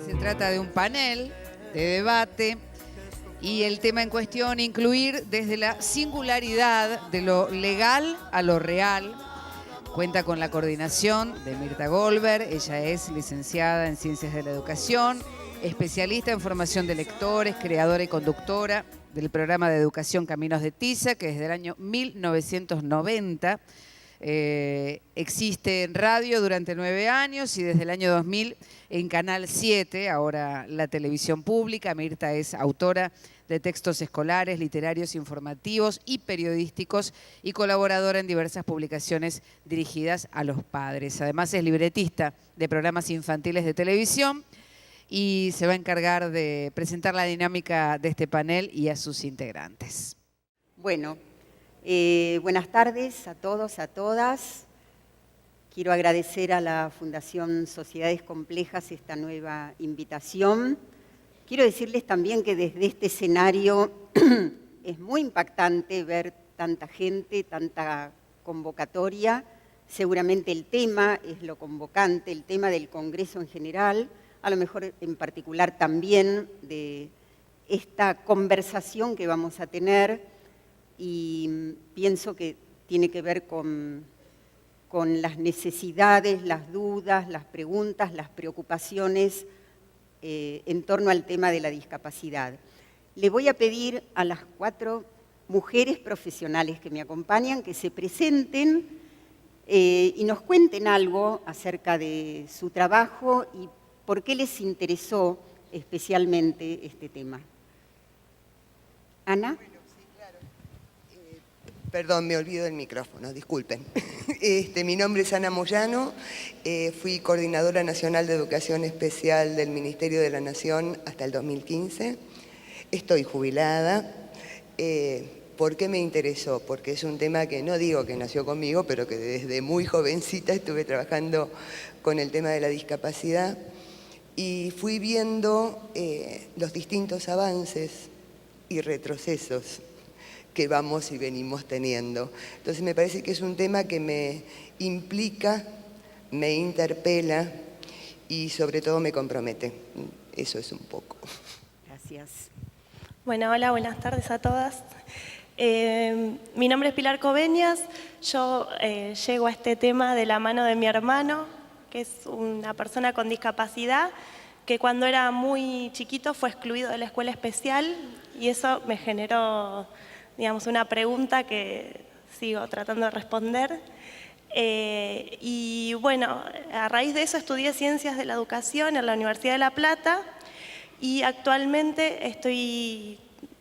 Se trata de un panel de debate y el tema en cuestión incluir desde la singularidad de lo legal a lo real. Cuenta con la coordinación de Mirta Goldberg. Ella es licenciada en Ciencias de la Educación, especialista en formación de lectores, creadora y conductora del programa de educación Caminos de Tiza, que desde el año 1990 existe en radio durante 9 años y desde el año 2000 en Canal 7, ahora la televisión pública. Mirta es autora de textos escolares, literarios, informativos y periodísticos y colaboradora en diversas publicaciones dirigidas a los padres. Además es libretista de programas infantiles de televisión y se va a encargar de presentar la dinámica de este panel y a sus integrantes. Bueno, buenas tardes a todos, a todas. Quiero agradecer a la Fundación Sociedades Complejas esta nueva invitación. Quiero decirles también que desde este escenario es muy impactante ver tanta gente, tanta convocatoria. Seguramente el tema es lo convocante, el tema del Congreso en general, a lo mejor en particular también de esta conversación que vamos a tener, y pienso que tiene que ver con las necesidades, las dudas, las preguntas, las preocupaciones en torno al tema de la discapacidad. Le voy a pedir a las 4 mujeres profesionales que me acompañan que se presenten y nos cuenten algo acerca de su trabajo y por qué les interesó especialmente este tema. Ana. Perdón, me olvido del micrófono, disculpen. Mi nombre es Ana Moyano, fui coordinadora nacional de educación especial del Ministerio de la Nación hasta el 2015. Estoy jubilada. ¿Por qué me interesó? Porque es un tema que no digo que nació conmigo, pero que desde muy jovencita estuve trabajando con el tema de la discapacidad y fui viendo los distintos avances y retrocesos que vamos y venimos teniendo. Entonces me parece que es un tema que me implica, me interpela y sobre todo me compromete. Eso es un poco. Gracias. Bueno, hola, buenas tardes a todas. Mi nombre es Pilar Coveñas. Yo llego a este tema de la mano de mi hermano, que es una persona con discapacidad, que cuando era muy chiquito fue excluido de la escuela especial y eso me generó, digamos, una pregunta que sigo tratando de responder. Y bueno, a raíz de eso estudié Ciencias de la Educación en la Universidad de La Plata y actualmente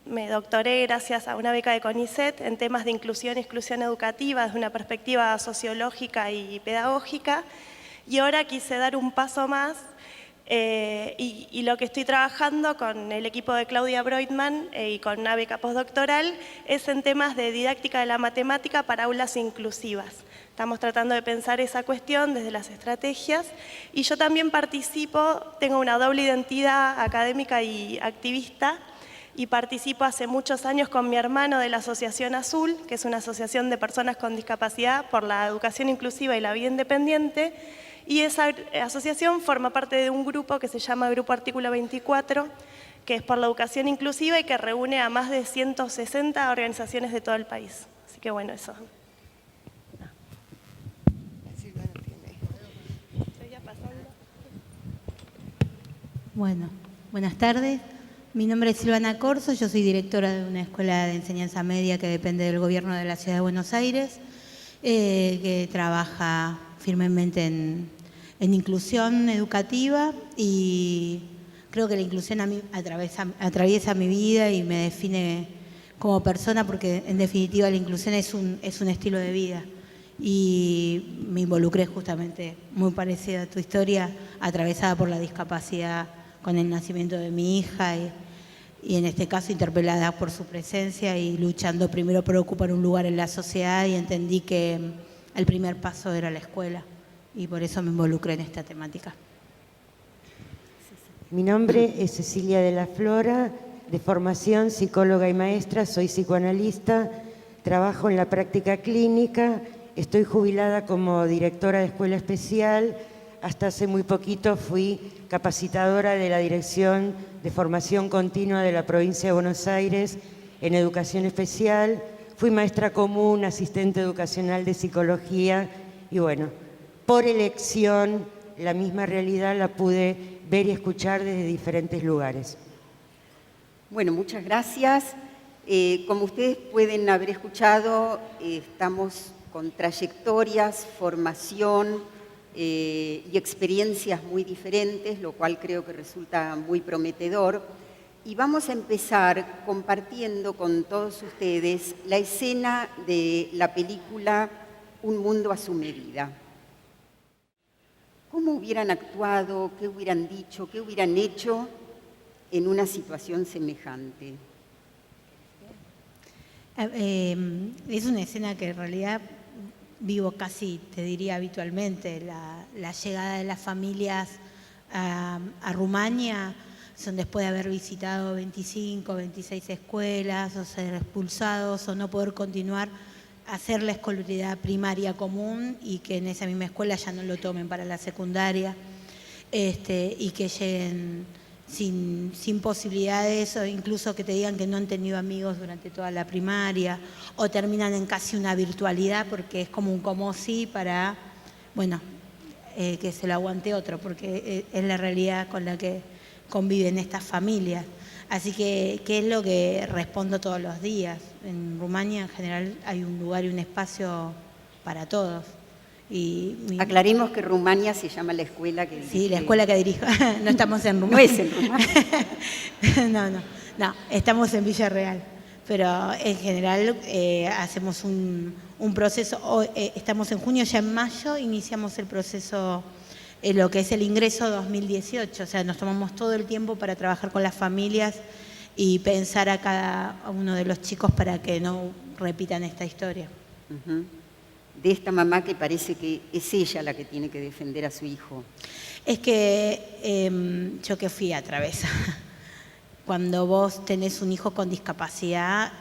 me doctoré gracias a una beca de CONICET en temas de inclusión y exclusión educativa desde una perspectiva sociológica y pedagógica, y ahora quise dar un paso más. Y lo que estoy trabajando con el equipo de Claudia Broitman y con una beca postdoctoral es en temas de didáctica de la matemática para aulas inclusivas. Estamos tratando de pensar esa cuestión desde las estrategias y yo también participo, tengo una doble identidad académica y activista y participo hace muchos años con mi hermano de la Asociación Azul, que es una asociación de personas con discapacidad por la educación inclusiva y la vida independiente. Y esa asociación forma parte de un grupo que se llama Grupo Artículo 24, que es por la educación inclusiva y que reúne a más de 160 organizaciones de todo el país. Así que bueno, eso. Bueno, buenas tardes. Mi nombre es Silvana Corso, yo soy directora de una escuela de enseñanza media que depende del gobierno de la Ciudad de Buenos Aires, que trabaja firmemente en inclusión educativa y creo que la inclusión a mí atraviesa mi vida y me define como persona porque en definitiva la inclusión es un estilo de vida y me involucré justamente muy parecida a tu historia, atravesada por la discapacidad con el nacimiento de mi hija y en este caso interpelada por su presencia y luchando primero por ocupar un lugar en la sociedad, y entendí que el primer paso era la escuela y por eso me involucré en esta temática. Mi nombre es Cecilia de la Flora, de formación psicóloga y maestra, soy psicoanalista, trabajo en la práctica clínica, estoy jubilada como directora de escuela especial hasta hace muy poquito fui capacitadora de la Dirección de Formación Continua de la Provincia de Buenos Aires en Educación Especial, fui maestra común, asistente educacional de psicología y bueno, por elección la misma realidad la pude ver y escuchar desde diferentes lugares. Bueno, muchas gracias. Como ustedes pueden haber escuchado, estamos con trayectorias, formación y experiencias muy diferentes, lo cual creo que resulta muy prometedor. Y vamos a empezar compartiendo con todos ustedes la escena de la película Un mundo a su medida. ¿Cómo hubieran actuado, qué hubieran dicho, qué hubieran hecho en una situación semejante? Es una escena que en realidad vivo casi, te diría habitualmente, la llegada de las familias a Rumania, son después de haber visitado 25, 26 escuelas, o ser expulsados, o no poder continuar a hacer la escolaridad primaria común y que en esa misma escuela ya no lo tomen para la secundaria, y que lleguen sin posibilidades, o incluso que te digan que no han tenido amigos durante toda la primaria, o terminan en casi una virtualidad porque es como un como sí para, bueno, que se lo aguante otro, porque es la realidad con la que conviven estas familias. Así que es lo que respondo todos los días. En Rumania en general hay un lugar y un espacio para todos. Aclaremos que Rumania se llama la escuela que dirige. Sí, la escuela que dirijo. No estamos en Rumania. No es en Rumania. No, estamos en Villarreal. Pero en general hacemos un proceso, estamos en junio, ya en mayo iniciamos el proceso, lo que es el ingreso 2018. O sea, nos tomamos todo el tiempo para trabajar con las familias y pensar a cada uno de los chicos para que no repitan esta historia. Uh-huh. De esta mamá que parece que es ella la que tiene que defender a su hijo. Es que yo que fui a través, cuando vos tenés un hijo con discapacidad,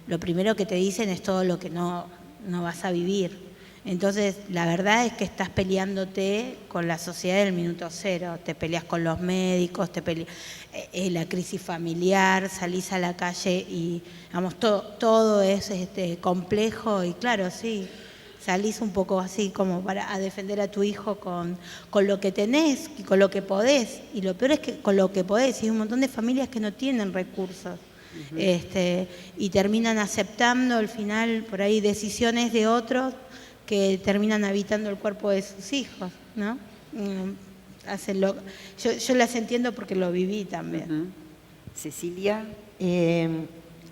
lo primero que te dicen es todo lo que no vas a vivir. Entonces, la verdad es que estás peleándote con la sociedad del minuto cero. Te peleas con los médicos, la crisis familiar, salís a la calle y, digamos, todo es complejo y claro, sí, salís un poco así como a defender a tu hijo con lo que tenés y con lo que podés. Y lo peor es que con lo que podés, y hay un montón de familias que no tienen recursos. Uh-huh. Y terminan aceptando al final por ahí decisiones de otros que terminan habitando el cuerpo de sus hijos, ¿no? Yo las entiendo porque lo viví también. Uh-huh. Cecilia.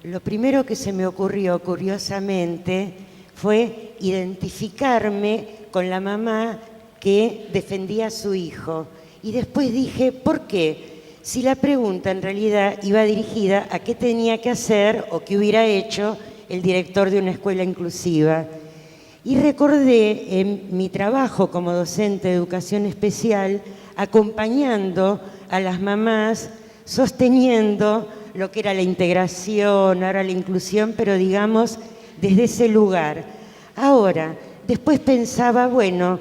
Lo primero que se me ocurrió, curiosamente, fue identificarme con la mamá que defendía a su hijo. Y después dije, ¿por qué? Si la pregunta en realidad iba dirigida a qué tenía que hacer o qué hubiera hecho el director de una escuela inclusiva. Y recordé en mi trabajo como docente de educación especial, acompañando a las mamás, sosteniendo lo que era la integración, ahora la inclusión, pero digamos desde ese lugar. Ahora, después pensaba, bueno,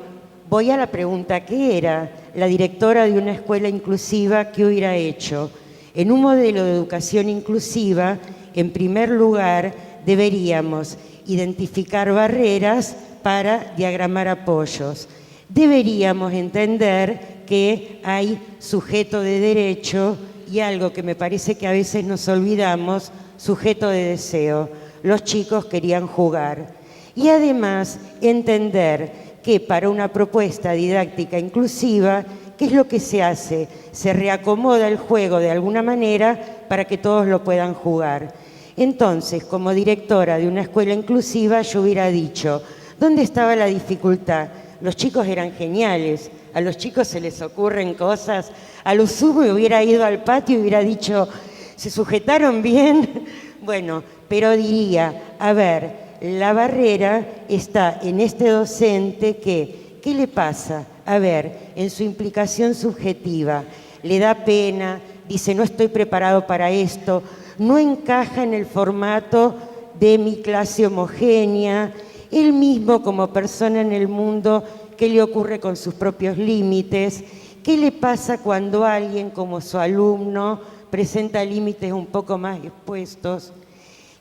voy a la pregunta, ¿qué era la directora de una escuela inclusiva? ¿Qué hubiera hecho? En un modelo de educación inclusiva, en primer lugar, deberíamos identificar barreras para diagramar apoyos. Deberíamos entender que hay sujeto de derecho y algo que me parece que a veces nos olvidamos, sujeto de deseo. Los chicos querían jugar. Y además entender que para una propuesta didáctica inclusiva, ¿qué es lo que se hace? Se reacomoda el juego de alguna manera para que todos lo puedan jugar. Entonces, como directora de una escuela inclusiva, yo hubiera dicho, ¿dónde estaba la dificultad? Los chicos eran geniales, a los chicos se les ocurren cosas, a lo sumo hubiera ido al patio y hubiera dicho, ¿se sujetaron bien? Bueno, pero diría, a ver, la barrera está en este docente que, ¿qué le pasa? A ver, en su implicación subjetiva, le da pena, dice, no estoy preparado para esto, no encaja en el formato de mi clase homogénea, él mismo como persona en el mundo qué le ocurre con sus propios límites, qué le pasa cuando alguien como su alumno presenta límites un poco más expuestos,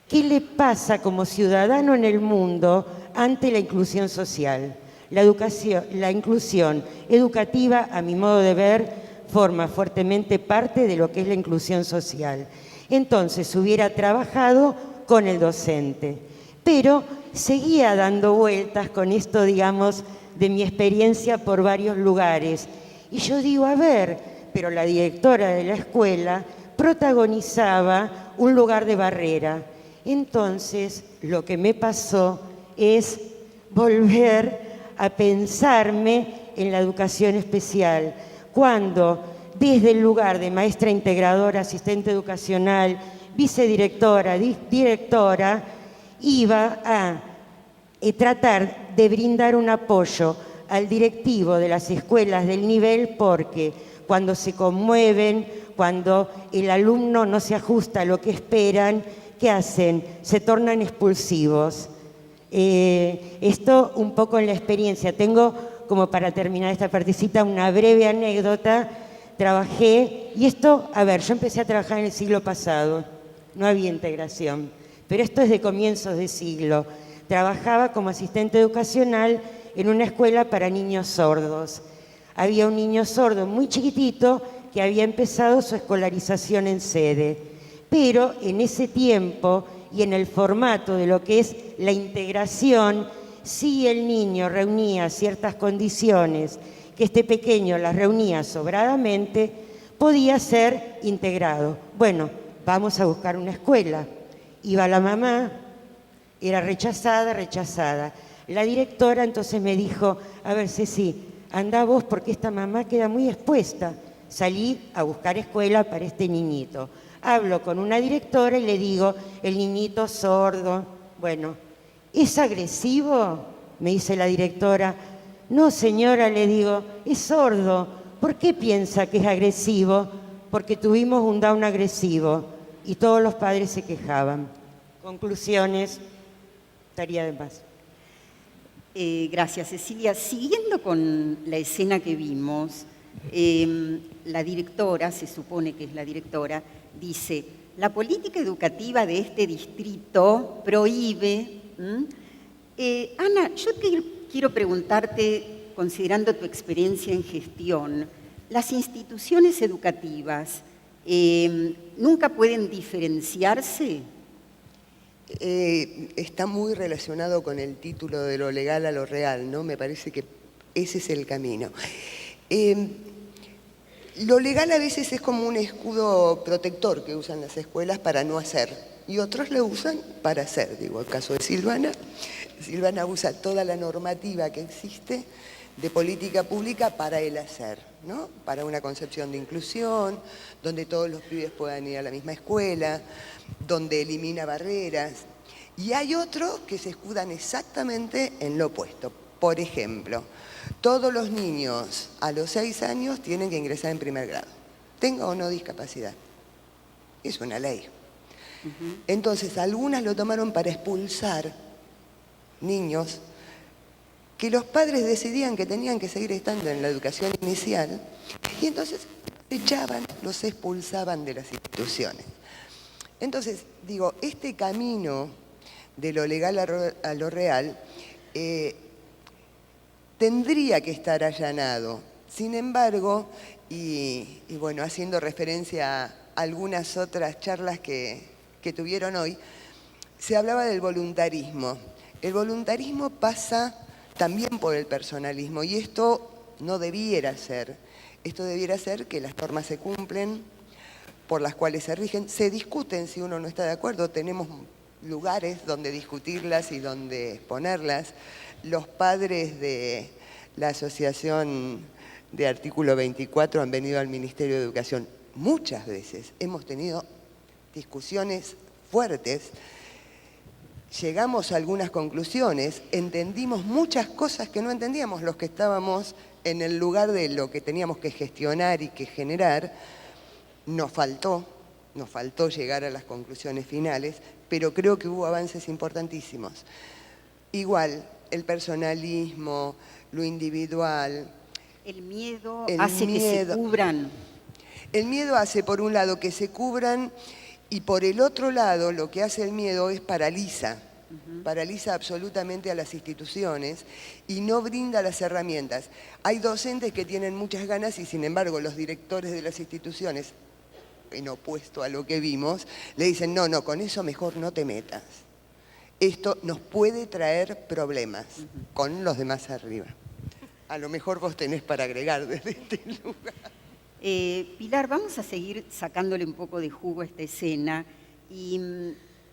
qué le pasa como ciudadano en el mundo ante la inclusión social. La inclusión educativa, a mi modo de ver, forma fuertemente parte de lo que es la inclusión social. Entonces hubiera trabajado con el docente, pero seguía dando vueltas con esto, digamos, de mi experiencia por varios lugares. Y yo digo, a ver, pero la directora de la escuela protagonizaba un lugar de barrera. Entonces, lo que me pasó es volver a pensarme en la educación especial, cuando desde el lugar de maestra integradora, asistente educacional, vicedirectora, directora, iba a tratar de brindar un apoyo al directivo de las escuelas del nivel, porque cuando se conmueven, cuando el alumno no se ajusta a lo que esperan, ¿qué hacen? Se tornan expulsivos. Esto un poco en la experiencia. Tengo, como para terminar esta partecita, una breve anécdota. Trabajé, y esto, a ver, yo empecé a trabajar en el siglo pasado, no había integración, pero esto es de comienzos de siglo. Trabajaba como asistente educacional en una escuela para niños sordos. Había un niño sordo muy chiquitito que había empezado su escolarización en sede, pero en ese tiempo y en el formato de lo que es la integración, si el niño reunía ciertas condiciones, que este pequeño las reunía sobradamente, podía ser integrado. Bueno, vamos a buscar una escuela. Iba la mamá, era rechazada. La directora entonces me dijo, a ver, Ceci, anda vos porque esta mamá queda muy expuesta. Salí a buscar escuela para este niñito. Hablo con una directora y le digo, el niñito sordo. Bueno, ¿es agresivo? Me dice la directora. No, señora, le digo, es sordo. ¿Por qué piensa que es agresivo? Porque tuvimos un Down agresivo y todos los padres se quejaban. Conclusiones, estaría de más. Gracias, Cecilia. Siguiendo con la escena que vimos, la directora, se supone que es la directora, dice, la política educativa de este distrito prohíbe... Ana, yo quiero preguntarte, considerando tu experiencia en gestión, ¿las instituciones educativas nunca pueden diferenciarse? Está muy relacionado con el título de lo legal a lo real, ¿no? Me parece que ese es el camino. Lo legal a veces es como un escudo protector que usan las escuelas para no hacer, y otros lo usan para hacer. Digo, el caso de Silvana. Silvana usa toda la normativa que existe de política pública para el hacer, ¿no? Para una concepción de inclusión, donde todos los pibes puedan ir a la misma escuela, donde elimina barreras. Y hay otros que se escudan exactamente en lo opuesto. Por ejemplo, todos los niños a los 6 años tienen que ingresar en primer grado, tenga o no discapacidad. Es una ley. Entonces, algunas lo tomaron para expulsar niños que los padres decidían que tenían que seguir estando en la educación inicial, y entonces echaban, los expulsaban de las instituciones. Entonces, digo, este camino de lo legal a lo real tendría que estar allanado. Sin embargo, y bueno, haciendo referencia a algunas otras charlas que tuvieron hoy, se hablaba del voluntarismo. El voluntarismo pasa también por el personalismo, y esto no debiera ser. Esto debiera ser que las normas se cumplen, por las cuales se rigen, se discuten si uno no está de acuerdo, tenemos lugares donde discutirlas y donde exponerlas. Los padres de la Asociación de Artículo 24 han venido al Ministerio de Educación muchas veces, hemos tenido discusiones fuertes, llegamos a algunas conclusiones, entendimos muchas cosas que no entendíamos los que estábamos en el lugar de lo que teníamos que gestionar y que generar. Nos faltó llegar a las conclusiones finales, pero creo que hubo avances importantísimos. Igual, el personalismo, lo individual. El miedo hace que se cubran. El miedo hace, por un lado, que se cubran, y por el otro lado, lo que hace el miedo es paraliza. Paraliza absolutamente a las instituciones y no brinda las herramientas. Hay docentes que tienen muchas ganas y, sin embargo, los directores de las instituciones, en opuesto a lo que vimos, le dicen, no, no, con eso mejor no te metas. Esto nos puede traer problemas con los demás arriba. A lo mejor vos tenés para agregar desde este lugar. Pilar, vamos a seguir sacándole un poco de jugo a esta escena y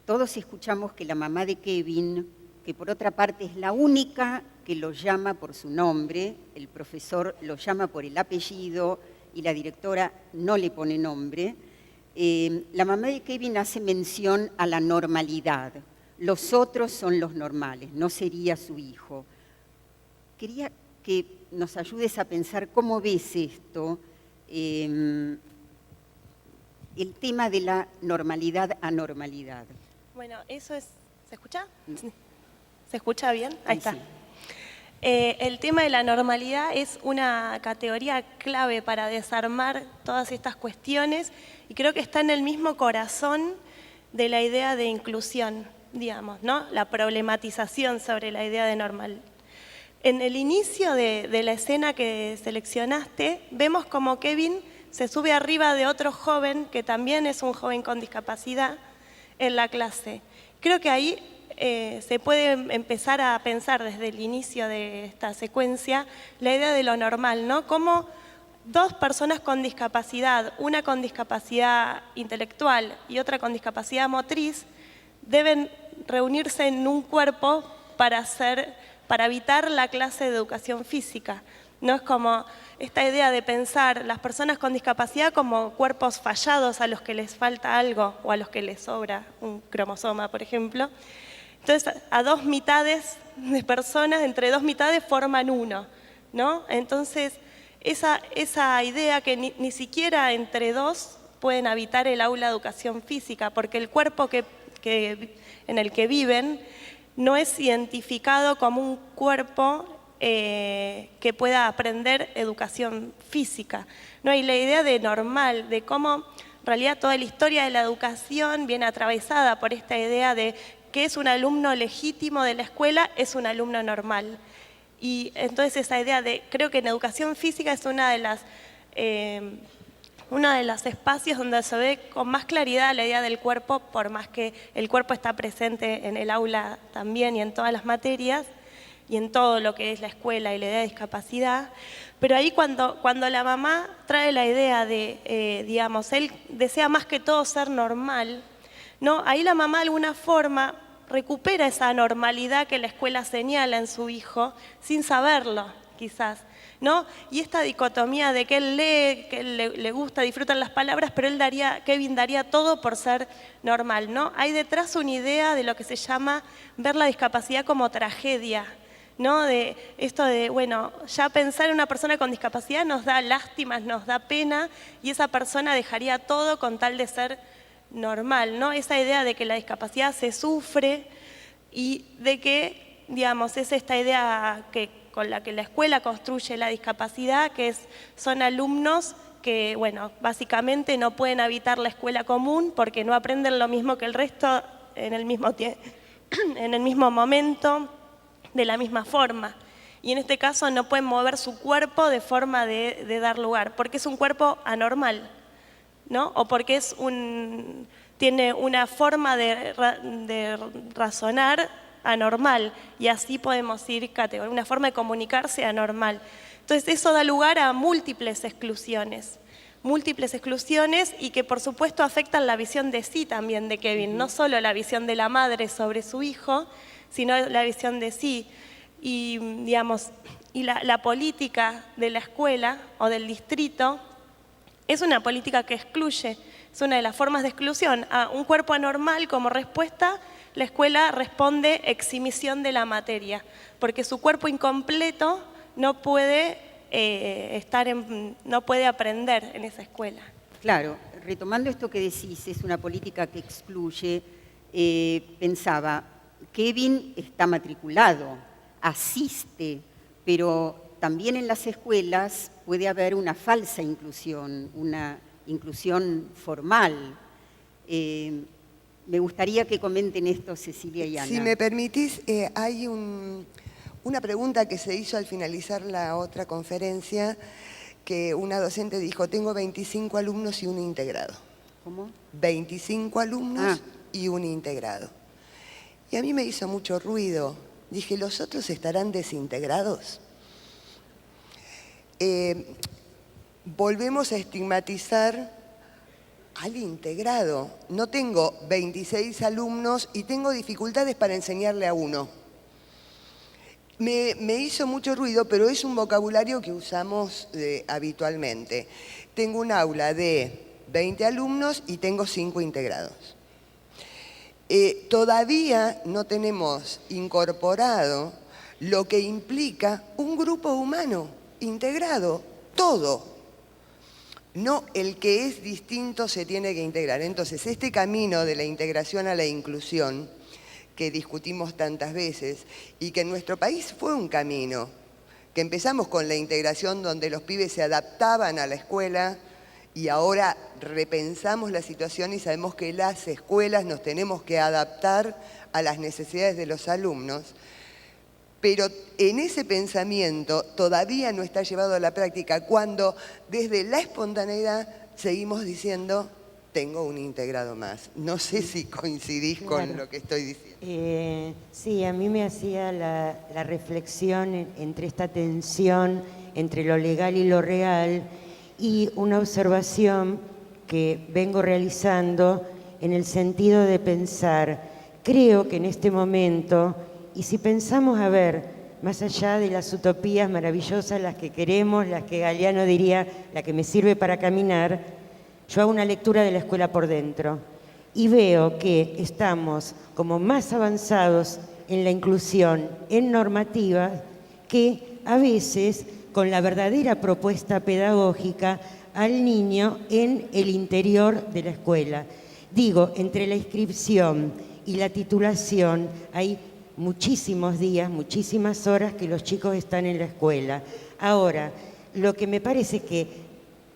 todos escuchamos que la mamá de Kevin, que por otra parte es la única que lo llama por su nombre, el profesor lo llama por el apellido y la directora no le pone nombre, la mamá de Kevin hace mención a la normalidad. Los otros son los normales, no sería su hijo. Quería que nos ayudes a pensar cómo ves esto, el tema de la normalidad-anormalidad. Bueno, eso es... ¿Se escucha? ¿Se escucha bien? Ahí está. Sí. El tema de la normalidad es una categoría clave para desarmar todas estas cuestiones y creo que está en el mismo corazón de la idea de inclusión, digamos, ¿no? La problematización sobre la idea de normal. En el inicio de la escena que seleccionaste, vemos como Kevin se sube arriba de otro joven, que también es un joven con discapacidad, en la clase. Creo que ahí se puede empezar a pensar desde el inicio de esta secuencia la idea de lo normal, ¿no? Cómo dos personas con discapacidad, una con discapacidad intelectual y otra con discapacidad motriz, deben reunirse en un cuerpo para evitar la clase de educación física. No es como esta idea de pensar las personas con discapacidad como cuerpos fallados a los que les falta algo o a los que les sobra un cromosoma, por ejemplo. Entonces, a dos mitades de personas, entre dos mitades forman uno, ¿no? Entonces, esa idea que ni siquiera entre dos pueden habitar el aula de educación física, porque el cuerpo en el que viven no es identificado como un cuerpo que pueda aprender educación física. No hay la idea de normal, de cómo en realidad toda la historia de la educación viene atravesada por esta idea de que es un alumno legítimo de la escuela, es un alumno normal. Y entonces esa idea creo que en educación física es uno de los espacios donde se ve con más claridad la idea del cuerpo, por más que el cuerpo está presente en el aula también y en todas las materias, y en todo lo que es la escuela y la idea de discapacidad. Pero ahí cuando la mamá trae la idea de, digamos, él desea más que todo ser normal, ¿no? Ahí la mamá de alguna forma recupera esa normalidad que la escuela señala en su hijo, sin saberlo, quizás, ¿no? Y esta dicotomía de que él lee, que él le gusta, disfrutan las palabras, pero Kevin daría todo por ser normal, ¿no? Hay detrás una idea de lo que se llama ver la discapacidad como tragedia, ¿no? De esto de, bueno, ya pensar en una persona con discapacidad nos da lástimas, nos da pena, y esa persona dejaría todo con tal de ser normal, ¿no? Esa idea de que la discapacidad se sufre y de que, digamos, es esta idea con la que la escuela construye la discapacidad, que son alumnos que, bueno, básicamente no pueden habitar la escuela común porque no aprenden lo mismo que el resto en el mismo momento, de la misma forma. Y en este caso no pueden mover su cuerpo de forma de dar lugar, porque es un cuerpo anormal, ¿no? O porque tiene una forma de razonar anormal, y así podemos ir una forma de comunicarse anormal. Entonces eso da lugar a múltiples exclusiones y que por supuesto afectan la visión de sí también de Kevin, no solo la visión de la madre sobre su hijo, sino la visión de sí. Y, digamos, la política de la escuela o del distrito es una política que excluye, es una de las formas de exclusión. A un cuerpo anormal como respuesta, la escuela responde exhibición de la materia, porque su cuerpo incompleto no puede no puede aprender en esa escuela. Claro, retomando esto que decís, es una política que excluye, pensaba, Kevin está matriculado, asiste, pero también en las escuelas puede haber una falsa inclusión, una inclusión formal. Me gustaría que comenten esto Cecilia y Ana. Si me permitís, hay una pregunta que se hizo al finalizar la otra conferencia, que una docente dijo, tengo 25 alumnos y un integrado. ¿Cómo? 25 alumnos y un integrado. Y a mí me hizo mucho ruido. Dije, ¿los otros estarán desintegrados? Volvemos a estigmatizar al integrado. No tengo 26 alumnos y tengo dificultades para enseñarle a uno. Me hizo mucho ruido, pero es un vocabulario que usamos habitualmente. Tengo un aula de 20 alumnos y tengo 5 integrados. Todavía no tenemos incorporado lo que implica un grupo humano integrado, todo. No el que es distinto se tiene que integrar. Entonces, este camino de la integración a la inclusión, que discutimos tantas veces, y que en nuestro país fue un camino, que empezamos con la integración donde los pibes se adaptaban a la escuela, y ahora repensamos la situación y sabemos que las escuelas nos tenemos que adaptar a las necesidades de los alumnos. Pero en ese pensamiento todavía no está llevado a la práctica cuando desde la espontaneidad seguimos diciendo, tengo un integrado más. No sé si coincidís con lo que estoy diciendo. Sí, a mí me hacía la reflexión entre esta tensión entre lo legal y lo real, y una observación que vengo realizando en el sentido de pensar, creo que en este momento, y si pensamos, a ver, más allá de las utopías maravillosas, las que queremos, las que Galeano diría, la que me sirve para caminar, yo hago una lectura de la escuela por dentro y veo que estamos como más avanzados en la inclusión, en normativas, que a veces con la verdadera propuesta pedagógica al niño en el interior de la escuela. Digo, entre la inscripción y la titulación hay muchísimos días, muchísimas horas que los chicos están en la escuela. Ahora, lo que me parece que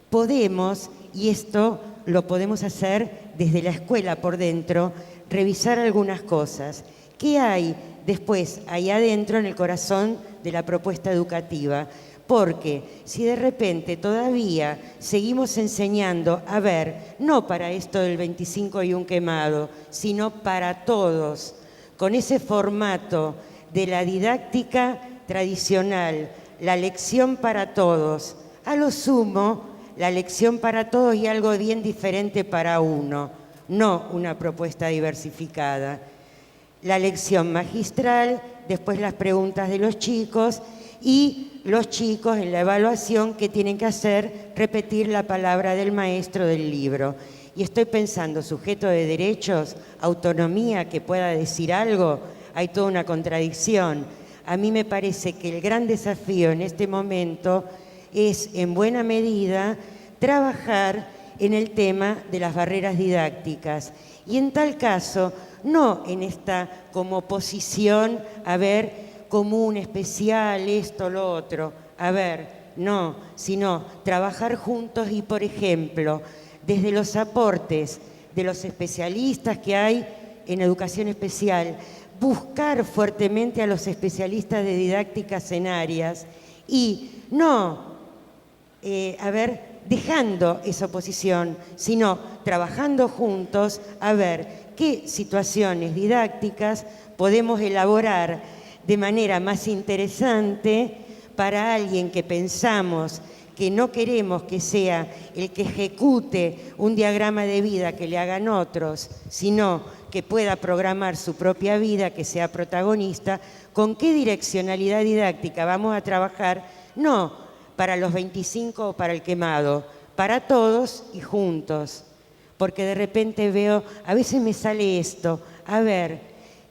podemos, y esto lo podemos hacer desde la escuela por dentro, revisar algunas cosas. ¿Qué hay después ahí adentro en el corazón de la propuesta educativa? Porque si de repente todavía seguimos enseñando, a ver, no para esto del 25 y un quemado, sino para todos, con ese formato de la didáctica tradicional, la lección para todos, a lo sumo, la lección para todos y algo bien diferente para uno, no una propuesta diversificada. La lección magistral, después las preguntas de los chicos y los chicos en la evaluación que tienen que hacer, repetir la palabra del maestro del libro. Y estoy pensando, sujeto de derechos, autonomía, que pueda decir algo, hay toda una contradicción. A mí me parece que el gran desafío en este momento es, en buena medida, trabajar en el tema de las barreras didácticas. Y en tal caso, no en esta como posición, a ver, común, especial, esto, lo otro. A ver, no, sino trabajar juntos y, por ejemplo, desde los aportes de los especialistas que hay en educación especial, buscar fuertemente a los especialistas de didácticas en áreas y no, dejando esa oposición, sino trabajando juntos a ver qué situaciones didácticas podemos elaborar de manera más interesante para alguien que pensamos que no queremos que sea el que ejecute un diagrama de vida que le hagan otros, sino que pueda programar su propia vida, que sea protagonista. ¿Con qué direccionalidad didáctica vamos a trabajar? No para los 25 o para el quemado, para todos y juntos. Porque de repente veo, a veces me sale esto, a ver,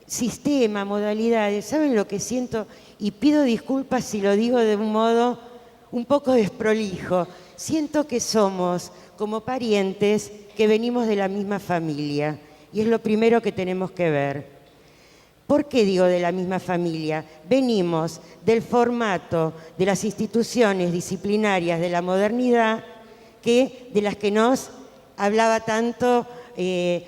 sistema, modalidades, ¿saben lo que siento? Y pido disculpas si lo digo de un modo un poco desprolijo. Siento que somos como parientes que venimos de la misma familia y es lo primero que tenemos que ver. ¿Por qué digo de la misma familia? Venimos del formato de las instituciones disciplinarias de la modernidad de las que nos hablaba tanto,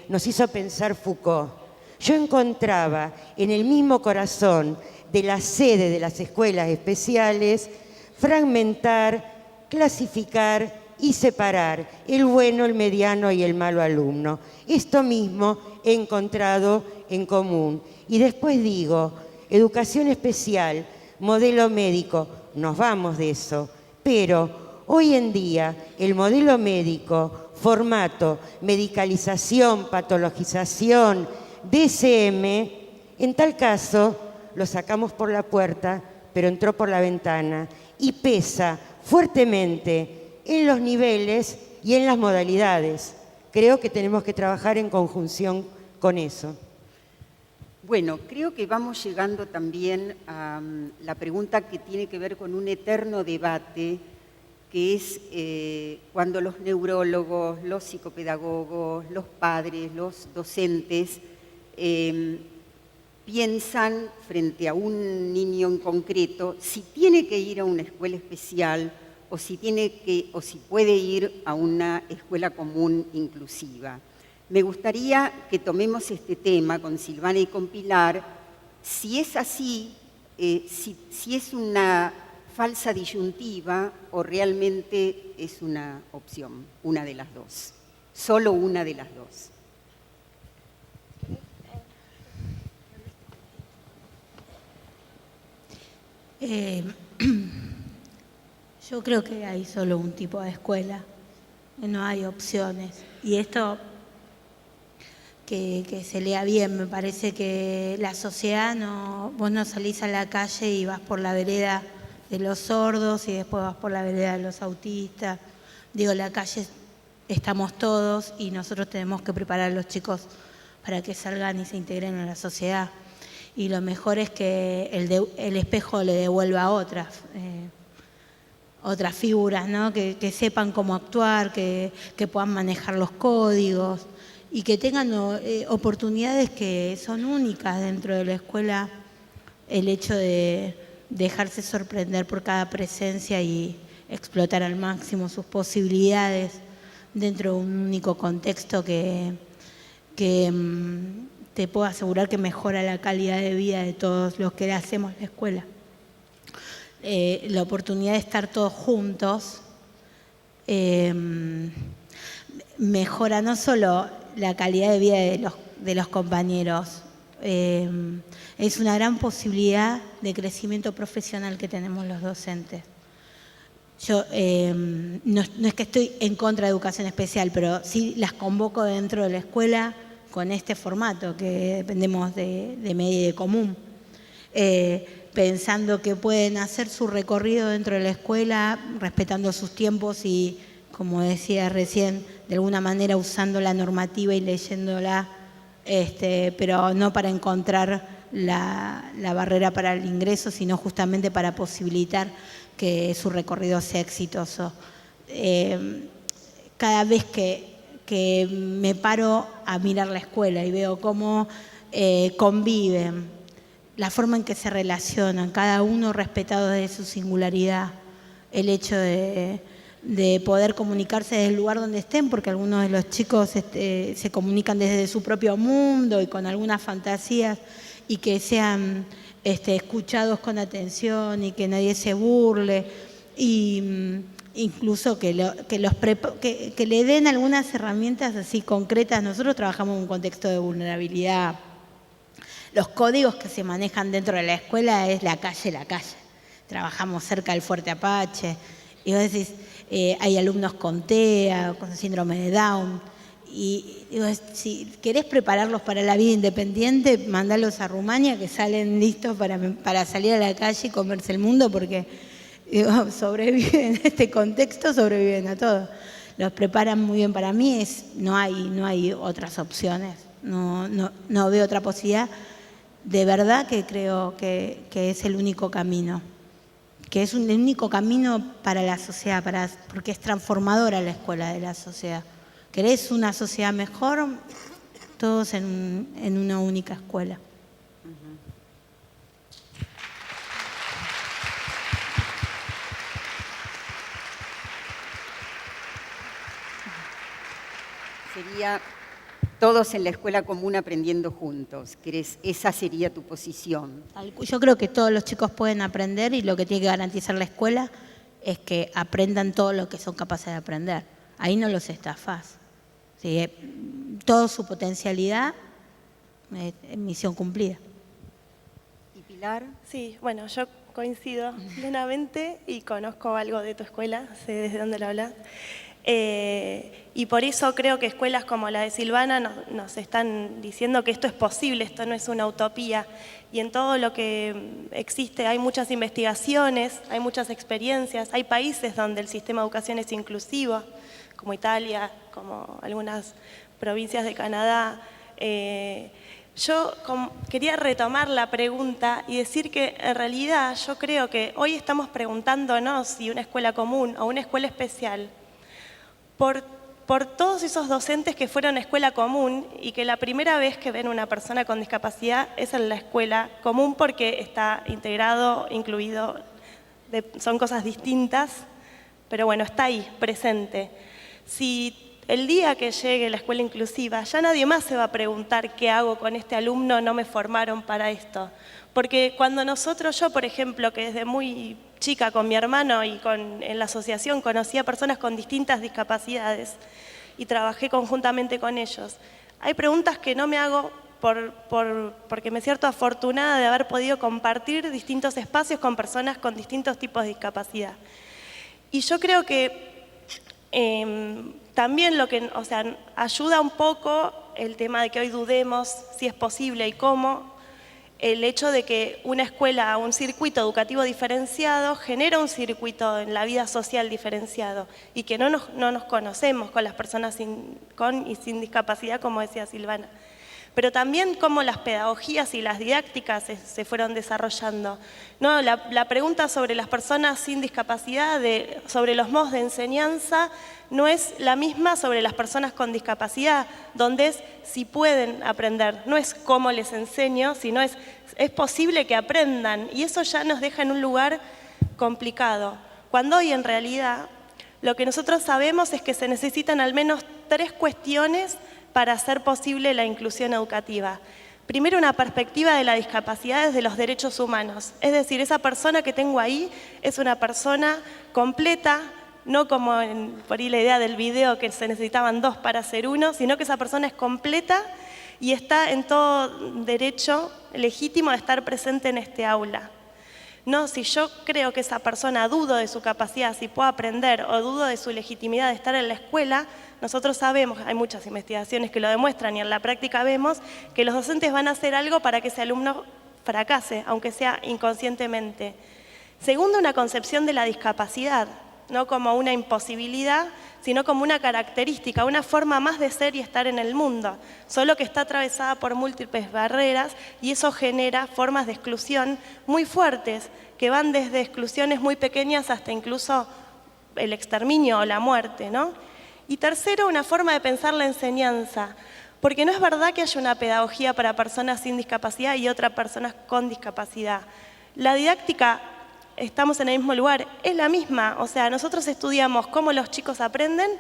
nos hizo pensar Foucault. Yo encontraba en el mismo corazón de la sede de las escuelas especiales fragmentar, clasificar y separar el bueno, el mediano y el malo alumno. Esto mismo he encontrado en común. Y después digo, educación especial, modelo médico, nos vamos de eso, pero hoy en día el modelo médico, formato, medicalización, patologización, DSM, en tal caso lo sacamos por la puerta, pero entró por la ventana y pesa fuertemente en los niveles y en las modalidades. Creo que tenemos que trabajar en conjunción con eso. Bueno, creo que vamos llegando también a la pregunta que tiene que ver con un eterno debate, que es cuando los neurólogos, los psicopedagogos, los padres, los docentes piensan frente a un niño en concreto si tiene que ir a una escuela especial o si puede ir a una escuela común inclusiva. Me gustaría que tomemos este tema con Silvana y con Pilar, si es así, si es una falsa disyuntiva o realmente es una opción, una de las dos, solo una de las dos. Yo creo que hay solo un tipo de escuela, no hay opciones. Y esto que se lea bien, me parece que la sociedad vos no salís a la calle y vas por la vereda de los sordos y después vas por la vereda de los autistas. Digo, la calle estamos todos y nosotros tenemos que preparar a los chicos para que salgan y se integren en la sociedad. Y lo mejor es que el espejo le devuelva a otras figuras, ¿no? Que sepan cómo actuar, que puedan manejar los códigos y que tengan oportunidades que son únicas dentro de la escuela. El hecho de dejarse sorprender por cada presencia y explotar al máximo sus posibilidades dentro de un único contexto que te puedo asegurar que mejora la calidad de vida de todos los que hacemos la escuela. La oportunidad de estar todos juntos mejora no solo la calidad de vida de los compañeros, es una gran posibilidad de crecimiento profesional que tenemos los docentes. Yo no es que estoy en contra de educación especial, pero sí las convoco dentro de la escuela con este formato, que dependemos de media y de común, pensando que pueden hacer su recorrido dentro de la escuela, respetando sus tiempos y, como decía recién, de alguna manera usando la normativa y leyéndola, pero no para encontrar la barrera para el ingreso, sino justamente para posibilitar que su recorrido sea exitoso. Cada vez que me paro a mirar la escuela y veo cómo conviven, la forma en que se relacionan, cada uno respetado desde su singularidad, el hecho de poder comunicarse desde el lugar donde estén, porque algunos de los chicos se comunican desde su propio mundo y con algunas fantasías, y que sean escuchados con atención y que nadie se burle, y incluso que le den algunas herramientas así concretas. Nosotros trabajamos en un contexto de vulnerabilidad. Los códigos que se manejan dentro de la escuela es la calle. Trabajamos cerca del Fuerte Apache. Y vos decís, hay alumnos con TEA, con síndrome de Down. Y digo, si querés prepararlos para la vida independiente, mandalos a Rumania, que salen listos para salir a la calle y comerse el mundo, porque sobreviven en este contexto, sobreviven a todo. Los preparan muy bien. Para mí no hay otras opciones, no veo otra posibilidad. De verdad que creo que es el único camino, que es el único camino para la sociedad, porque es transformadora la escuela de la sociedad. ¿Querés una sociedad mejor? Todos en una única escuela. Sería todos en la escuela común aprendiendo juntos. Esa sería tu posición. Yo creo que todos los chicos pueden aprender y lo que tiene que garantizar la escuela es que aprendan todo lo que son capaces de aprender. Ahí no los estafás. ¿Sí? Toda su potencialidad es misión cumplida. ¿Y Pilar? Sí, bueno, yo coincido plenamente y conozco algo de tu escuela, sé desde dónde lo hablas. Y por eso creo que escuelas como la de Silvana nos están diciendo que esto es posible, esto no es una utopía. Y en todo lo que existe hay muchas investigaciones, hay muchas experiencias, hay países donde el sistema de educación es inclusivo, como Italia, como algunas provincias de Canadá. Yo quería retomar la pregunta y decir que en realidad yo creo que hoy estamos preguntándonos si una escuela común o una escuela especial, por todos esos docentes que fueron a escuela común y que la primera vez que ven una persona con discapacidad es en la escuela común porque está integrado, incluido, son cosas distintas, pero bueno, está ahí, presente. Si el día que llegue la escuela inclusiva, ya nadie más se va a preguntar qué hago con este alumno, no me formaron para esto. Porque cuando yo por ejemplo, que desde muy chica con mi hermano y en la asociación conocí a personas con distintas discapacidades y trabajé conjuntamente con ellos, hay preguntas que no me hago porque me siento afortunada de haber podido compartir distintos espacios con personas con distintos tipos de discapacidad. Y yo creo que también ayuda un poco el tema de que hoy dudemos si es posible y cómo, el hecho de que una escuela, un circuito educativo diferenciado genera un circuito en la vida social diferenciado y que no nos conocemos con las personas con y sin discapacidad, como decía Silvana. Pero también cómo las pedagogías y las didácticas se fueron desarrollando. ¿No? La pregunta sobre las personas sin discapacidad, sobre los modos de enseñanza, no es la misma sobre las personas con discapacidad, donde es si pueden aprender, no es cómo les enseño, sino es posible que aprendan. Y eso ya nos deja en un lugar complicado. Cuando hoy en realidad lo que nosotros sabemos es que se necesitan al menos 3 cuestiones para hacer posible la inclusión educativa. Primero, una perspectiva de la discapacidad desde los derechos humanos. Es decir, esa persona que tengo ahí es una persona completa, no como por ahí la idea del video que se necesitaban 2 para ser 1, sino que esa persona es completa y está en todo derecho legítimo de estar presente en este aula. No, si yo creo que esa persona dudo de su capacidad, si puede aprender o dudo de su legitimidad de estar en la escuela, nosotros sabemos, hay muchas investigaciones que lo demuestran y en la práctica vemos que los docentes van a hacer algo para que ese alumno fracase, aunque sea inconscientemente. Segundo, una concepción de la discapacidad, no como una imposibilidad, sino como una característica, una forma más de ser y estar en el mundo, solo que está atravesada por múltiples barreras y eso genera formas de exclusión muy fuertes, que van desde exclusiones muy pequeñas hasta incluso el exterminio o la muerte, ¿no? Y tercero, una forma de pensar la enseñanza, porque no es verdad que haya una pedagogía para personas sin discapacidad y otras personas con discapacidad. La didáctica, estamos en el mismo lugar, es la misma. O sea, nosotros estudiamos cómo los chicos aprenden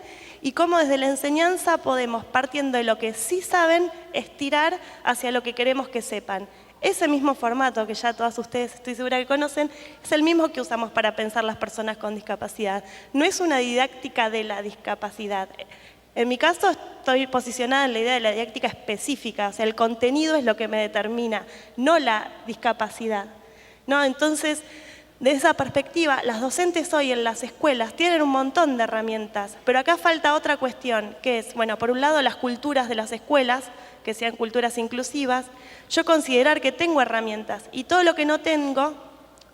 y cómo desde la enseñanza podemos, partiendo de lo que sí saben, estirar hacia lo que queremos que sepan. Ese mismo formato que ya todas ustedes estoy segura que conocen, es el mismo que usamos para pensar las personas con discapacidad. No es una didáctica de la discapacidad. En mi caso estoy posicionada en la idea de la didáctica específica, o sea, el contenido es lo que me determina, no la discapacidad. ¿No? Entonces, de esa perspectiva, las docentes hoy en las escuelas tienen un montón de herramientas, pero acá falta otra cuestión, que es, bueno, por un lado las culturas de las escuelas, que sean culturas inclusivas, yo considerar que tengo herramientas y todo lo que no tengo,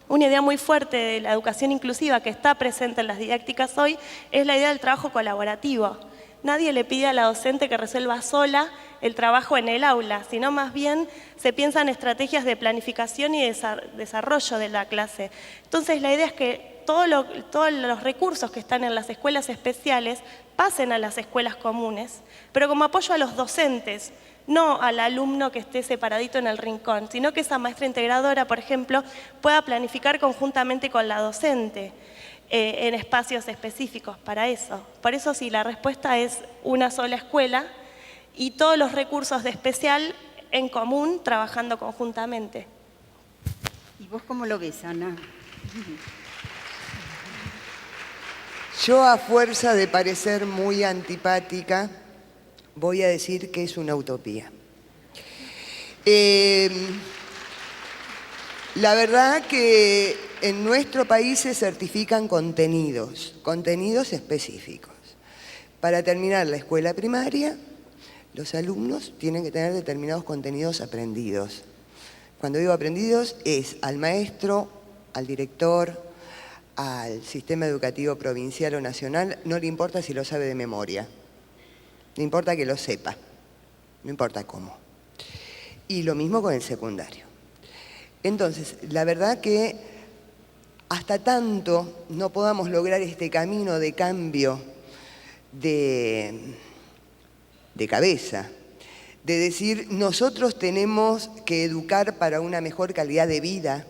una idea muy fuerte de la educación inclusiva que está presente en las didácticas hoy, es la idea del trabajo colaborativo. Nadie le pide a la docente que resuelva sola el trabajo en el aula, sino más bien se piensan estrategias de planificación y desarrollo de la clase. Entonces la idea es que todos los recursos que están en las escuelas especiales pasen a las escuelas comunes, pero como apoyo a los docentes, no al alumno que esté separadito en el rincón, sino que esa maestra integradora, por ejemplo, pueda planificar conjuntamente con la docente en espacios específicos para eso. Por eso sí, la respuesta es una sola escuela y todos los recursos de especial en común trabajando conjuntamente. ¿Y vos cómo lo ves, Ana? Yo, a fuerza de parecer muy antipática, voy a decir que es una utopía. La verdad que en nuestro país se certifican contenidos específicos. Para terminar la escuela primaria, los alumnos tienen que tener determinados contenidos aprendidos. Cuando digo aprendidos, es al maestro, al director, al sistema educativo provincial o nacional, no le importa si lo sabe de memoria. No importa que lo sepa, no importa cómo. Y lo mismo con el secundario. Entonces, la verdad que hasta tanto no podamos lograr este camino de cambio de cabeza, de decir, nosotros tenemos que educar para una mejor calidad de vida,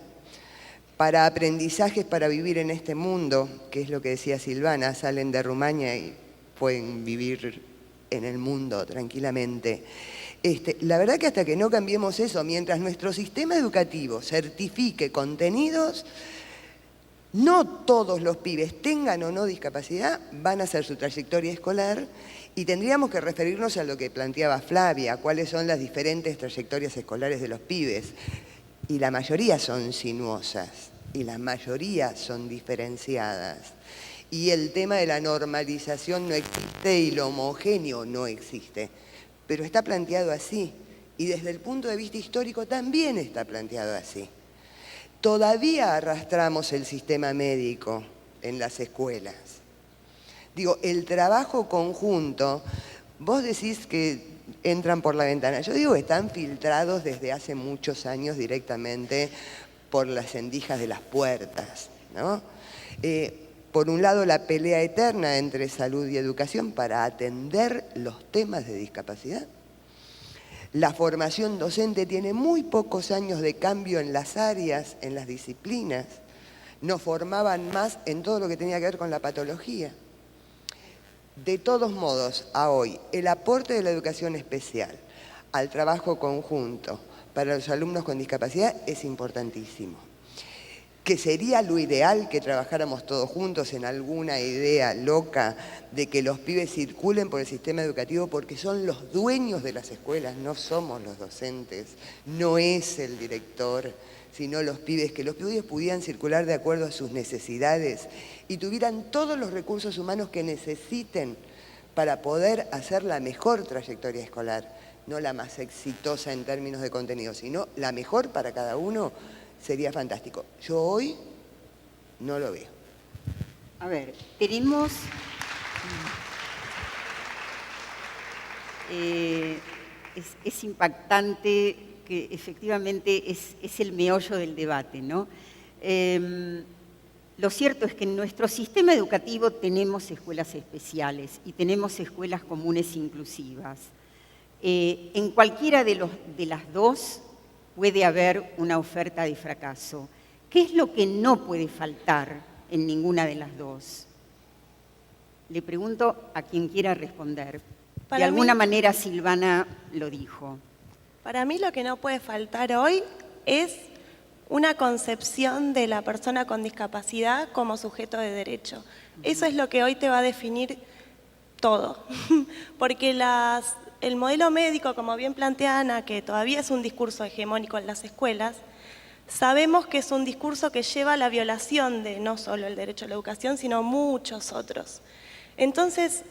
para aprendizajes para vivir en este mundo, que es lo que decía Silvana, salen de Rumania y pueden vivir en el mundo tranquilamente. La verdad que hasta que no cambiemos eso, mientras nuestro sistema educativo certifique contenidos, no todos los pibes, tengan o no discapacidad, van a hacer su trayectoria escolar y tendríamos que referirnos a lo que planteaba Flavia, cuáles son las diferentes trayectorias escolares de los pibes. Y la mayoría son sinuosas, y la mayoría son diferenciadas. Y el tema de la normalización no existe y lo homogéneo no existe. Pero está planteado así, y desde el punto de vista histórico también está planteado así. Todavía arrastramos el sistema médico en las escuelas. Digo, el trabajo conjunto, vos decís que entran por la ventana. Yo digo que están filtrados desde hace muchos años directamente por las rendijas de las puertas, ¿no? Por un lado, la pelea eterna entre salud y educación para atender los temas de discapacidad. La formación docente tiene muy pocos años de cambio en las áreas, en las disciplinas. Nos formaban más en todo lo que tenía que ver con la patología. De todos modos, a hoy, el aporte de la educación especial al trabajo conjunto para los alumnos con discapacidad es importantísimo. Que sería lo ideal que trabajáramos todos juntos en alguna idea loca de que los pibes circulen por el sistema educativo porque son los dueños de las escuelas, no somos los docentes, no es el director, sino los pibes, que los pibes pudieran circular de acuerdo a sus necesidades y tuvieran todos los recursos humanos que necesiten para poder hacer la mejor trayectoria escolar, no la más exitosa en términos de contenido, sino la mejor para cada uno. Sería fantástico. Yo hoy no lo veo. A ver, tenemos... es impactante que efectivamente es el meollo del debate, ¿no? Lo cierto es que en nuestro sistema educativo tenemos escuelas especiales y tenemos escuelas comunes inclusivas. En cualquiera de las dos puede haber una oferta de fracaso. ¿Qué es lo que no puede faltar en ninguna de las dos? Le pregunto a quien quiera responder. De alguna manera Silvana lo dijo. Para mí lo que no puede faltar hoy es una concepción de la persona con discapacidad como sujeto de derecho. Eso es lo que hoy te va a definir todo. Porque el modelo médico, como bien plantea Ana, que todavía es un discurso hegemónico en las escuelas, sabemos que es un discurso que lleva a la violación de no solo el derecho a la educación, sino muchos otros. Entonces,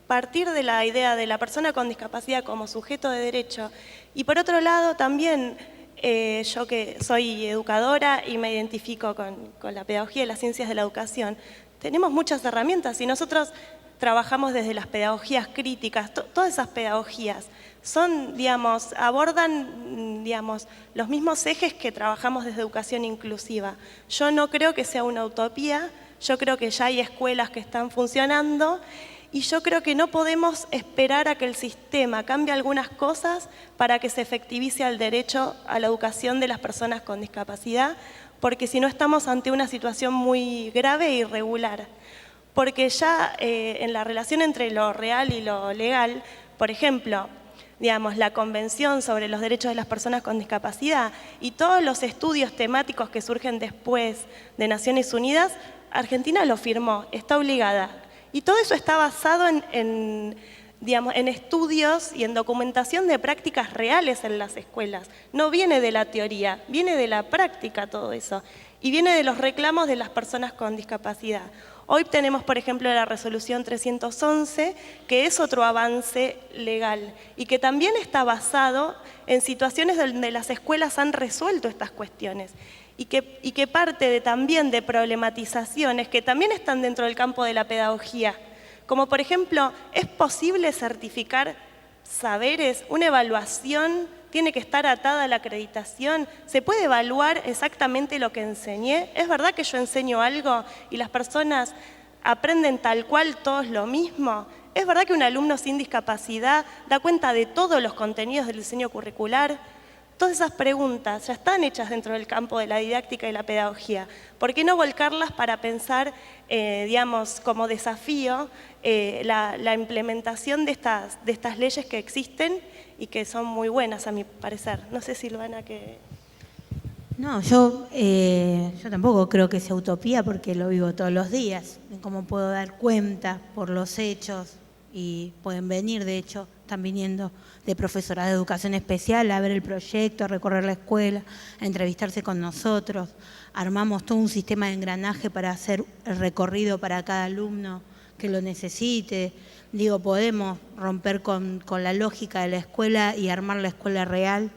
partir de la idea de la persona con discapacidad como sujeto de derecho, y por otro lado también, yo que soy educadora y me identifico con la pedagogía y las ciencias de la educación, tenemos muchas herramientas y nosotros trabajamos desde las pedagogías críticas, todas esas pedagogías son, digamos, abordan, digamos, los mismos ejes que trabajamos desde educación inclusiva. Yo no creo que sea una utopía, yo creo que ya hay escuelas que están funcionando y yo creo que no podemos esperar a que el sistema cambie algunas cosas para que se efectivice el derecho a la educación de las personas con discapacidad, porque si no estamos ante una situación muy grave e irregular. Porque ya en la relación entre lo real y lo legal, por ejemplo, digamos, la Convención sobre los Derechos de las Personas con Discapacidad y todos los estudios temáticos que surgen después de Naciones Unidas, Argentina lo firmó, está obligada. Y todo eso está basado en estudios y en documentación de prácticas reales en las escuelas. No viene de la teoría, viene de la práctica todo eso. Y viene de los reclamos de las personas con discapacidad. Hoy tenemos, por ejemplo, la resolución 311, que es otro avance legal y que también está basado en situaciones donde las escuelas han resuelto estas cuestiones y que parte también de problematizaciones que también están dentro del campo de la pedagogía. Como por ejemplo, ¿es posible certificar saberes? ¿Una evaluación tiene que estar atada a la acreditación? ¿Se puede evaluar exactamente lo que enseñé? ¿Es verdad que yo enseño algo y las personas aprenden tal cual todos lo mismo? ¿Es verdad que un alumno sin discapacidad da cuenta de todos los contenidos del diseño curricular? Todas esas preguntas ya están hechas dentro del campo de la didáctica y la pedagogía. ¿Por qué no volcarlas para pensar, digamos, como desafío la implementación de estas leyes que existen y que son muy buenas a mi parecer? No sé, Silvana, que... No, yo tampoco creo que sea utopía porque lo vivo todos los días. Cómo puedo dar cuenta por los hechos y pueden venir, de hecho, están viniendo de profesorado de educación especial a ver el proyecto, a recorrer la escuela, a entrevistarse con nosotros. Armamos todo un sistema de engranaje para hacer el recorrido para cada alumno que lo necesite. Digo, podemos romper con la lógica de la escuela y armar la escuela real,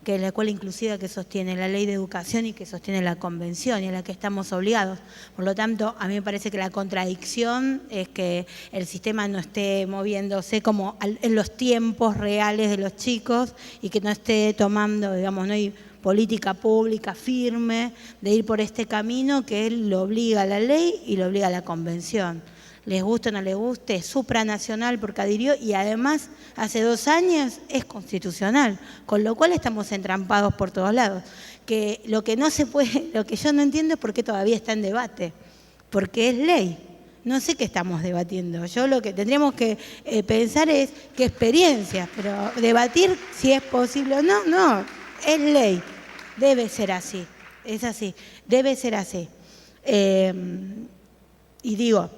que es la escuela inclusiva que sostiene la ley de educación y que sostiene la convención y a la que estamos obligados. Por lo tanto, a mí me parece que la contradicción es que el sistema no esté moviéndose como en los tiempos reales de los chicos y que no esté tomando, digamos, no hay política pública firme de ir por este camino que lo obliga la ley y lo obliga la convención. Les guste o no les guste, es supranacional porque adhirió y además hace 2 años es constitucional, con lo cual estamos entrampados por todos lados. Que lo que no se puede, lo que yo no entiendo es por qué todavía está en debate, porque es ley. No sé qué estamos debatiendo. Yo lo que tendríamos que pensar es qué experiencias, pero debatir si es posible o no, no, es ley. Debe ser así, es así, debe ser así. Y digo,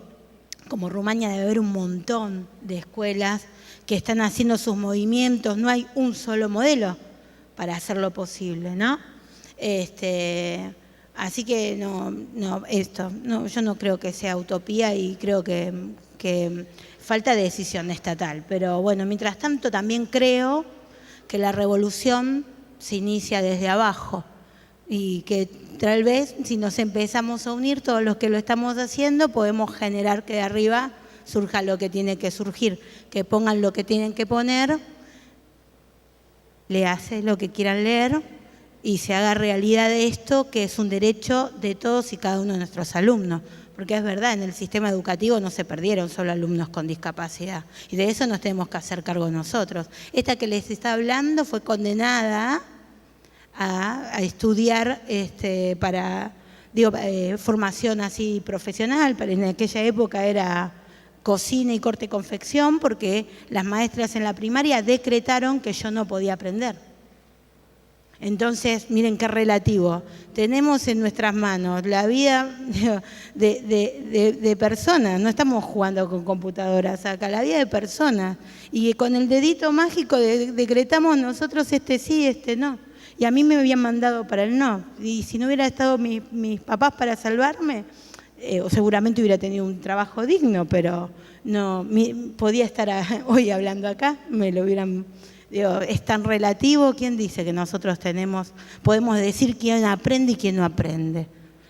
como Rumania debe haber un montón de escuelas que están haciendo sus movimientos, no hay un solo modelo para hacerlo posible, ¿no? Así que yo no creo que sea utopía y creo que falta de decisión estatal. Pero bueno, mientras tanto también creo que la revolución se inicia desde abajo y que tal vez si nos empezamos a unir todos los que lo estamos haciendo podemos generar que de arriba surja lo que tiene que surgir, que pongan lo que tienen que poner, lease lo que quieran leer y se haga realidad de esto que es un derecho de todos y cada uno de nuestros alumnos. Porque es verdad, en el sistema educativo no se perdieron solo alumnos con discapacidad y de eso nos tenemos que hacer cargo nosotros. Esta que les está hablando fue condenada a estudiar para formación así profesional, pero en aquella época era cocina y corte y confección porque las maestras en la primaria decretaron que yo no podía aprender. Entonces, miren qué relativo. Tenemos en nuestras manos la vida de personas, no estamos jugando con computadoras acá, la vida de personas. Y con el dedito mágico decretamos nosotros sí, no. Y a mí me habían mandado para el no. Y si no hubiera estado mis papás para salvarme, seguramente hubiera tenido un trabajo digno, pero no podía estar hoy hablando acá, me lo hubieran... Digo, es tan relativo, ¿quién dice que nosotros podemos decir quién aprende y quién no aprende?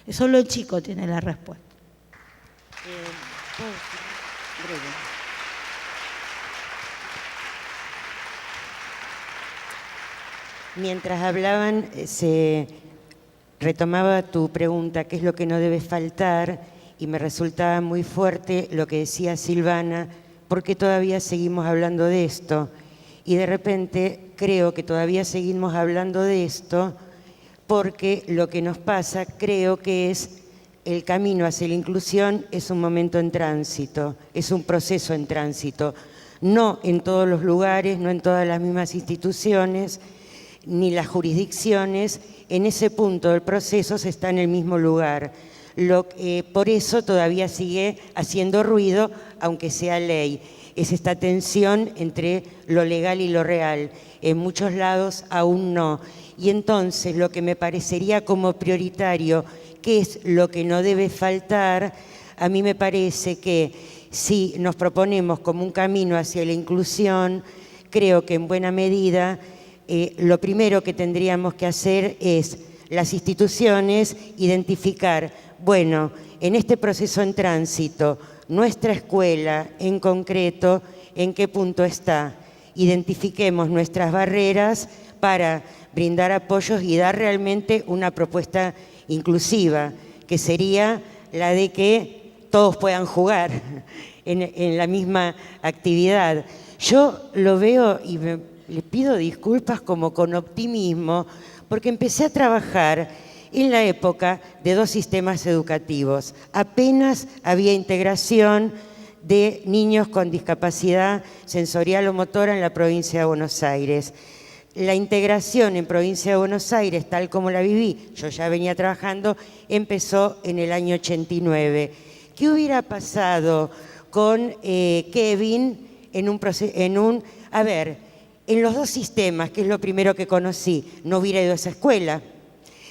Solo el chico tiene la respuesta. Mientras hablaban, se retomaba tu pregunta, ¿qué es lo que no debe faltar? y me resultaba muy fuerte lo que decía Silvana, porque todavía seguimos hablando de esto. Y de repente creo que todavía seguimos hablando de esto porque lo que nos pasa creo que es el camino hacia la inclusión es un momento en tránsito, es un proceso en tránsito. No en todos los lugares, no en todas las mismas instituciones, ni las jurisdicciones, en ese punto del proceso se está en el mismo lugar. Por eso todavía sigue haciendo ruido, aunque sea ley. Es esta tensión entre lo legal y lo real. En muchos lados aún no. Y entonces lo que me parecería como prioritario, ¿qué es lo que no debe faltar? A mí me parece que si nos proponemos como un camino hacia la inclusión, creo que en buena medida lo primero que tendríamos que hacer es las instituciones identificar, bueno, en este proceso en tránsito, nuestra escuela en concreto, ¿en qué punto está? Identifiquemos nuestras barreras para brindar apoyos y dar realmente una propuesta inclusiva, que sería la de que todos puedan jugar en la misma actividad. Yo lo veo y le pido disculpas como con optimismo, porque empecé a trabajar en la época de 2 sistemas educativos. Apenas había integración de niños con discapacidad sensorial o motora en la provincia de Buenos Aires. La integración en provincia de Buenos Aires, tal como la viví, yo ya venía trabajando, empezó en el año 89. ¿Qué hubiera pasado con Kevin en los 2 sistemas, que es lo primero que conocí? No hubiera ido a esa escuela.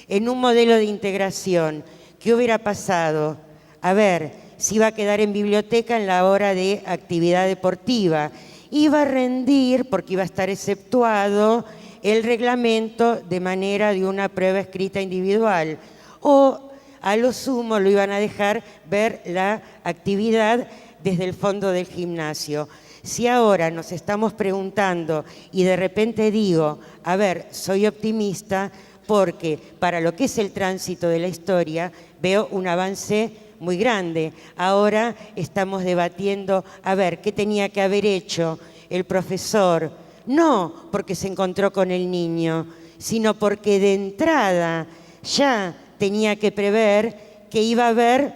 En un modelo de integración, ¿qué hubiera pasado? A ver, si iba a quedar en biblioteca en la hora de actividad deportiva. Iba a rendir, porque iba a estar exceptuado, el reglamento de manera de una prueba escrita individual. O a lo sumo lo iban a dejar ver la actividad desde el fondo del gimnasio. Si ahora nos estamos preguntando y de repente digo, a ver, soy optimista porque para lo que es el tránsito de la historia veo un avance muy grande. Ahora estamos debatiendo, a ver, ¿qué tenía que haber hecho el profesor? No porque se encontró con el niño, sino porque de entrada ya tenía que prever que iba a haber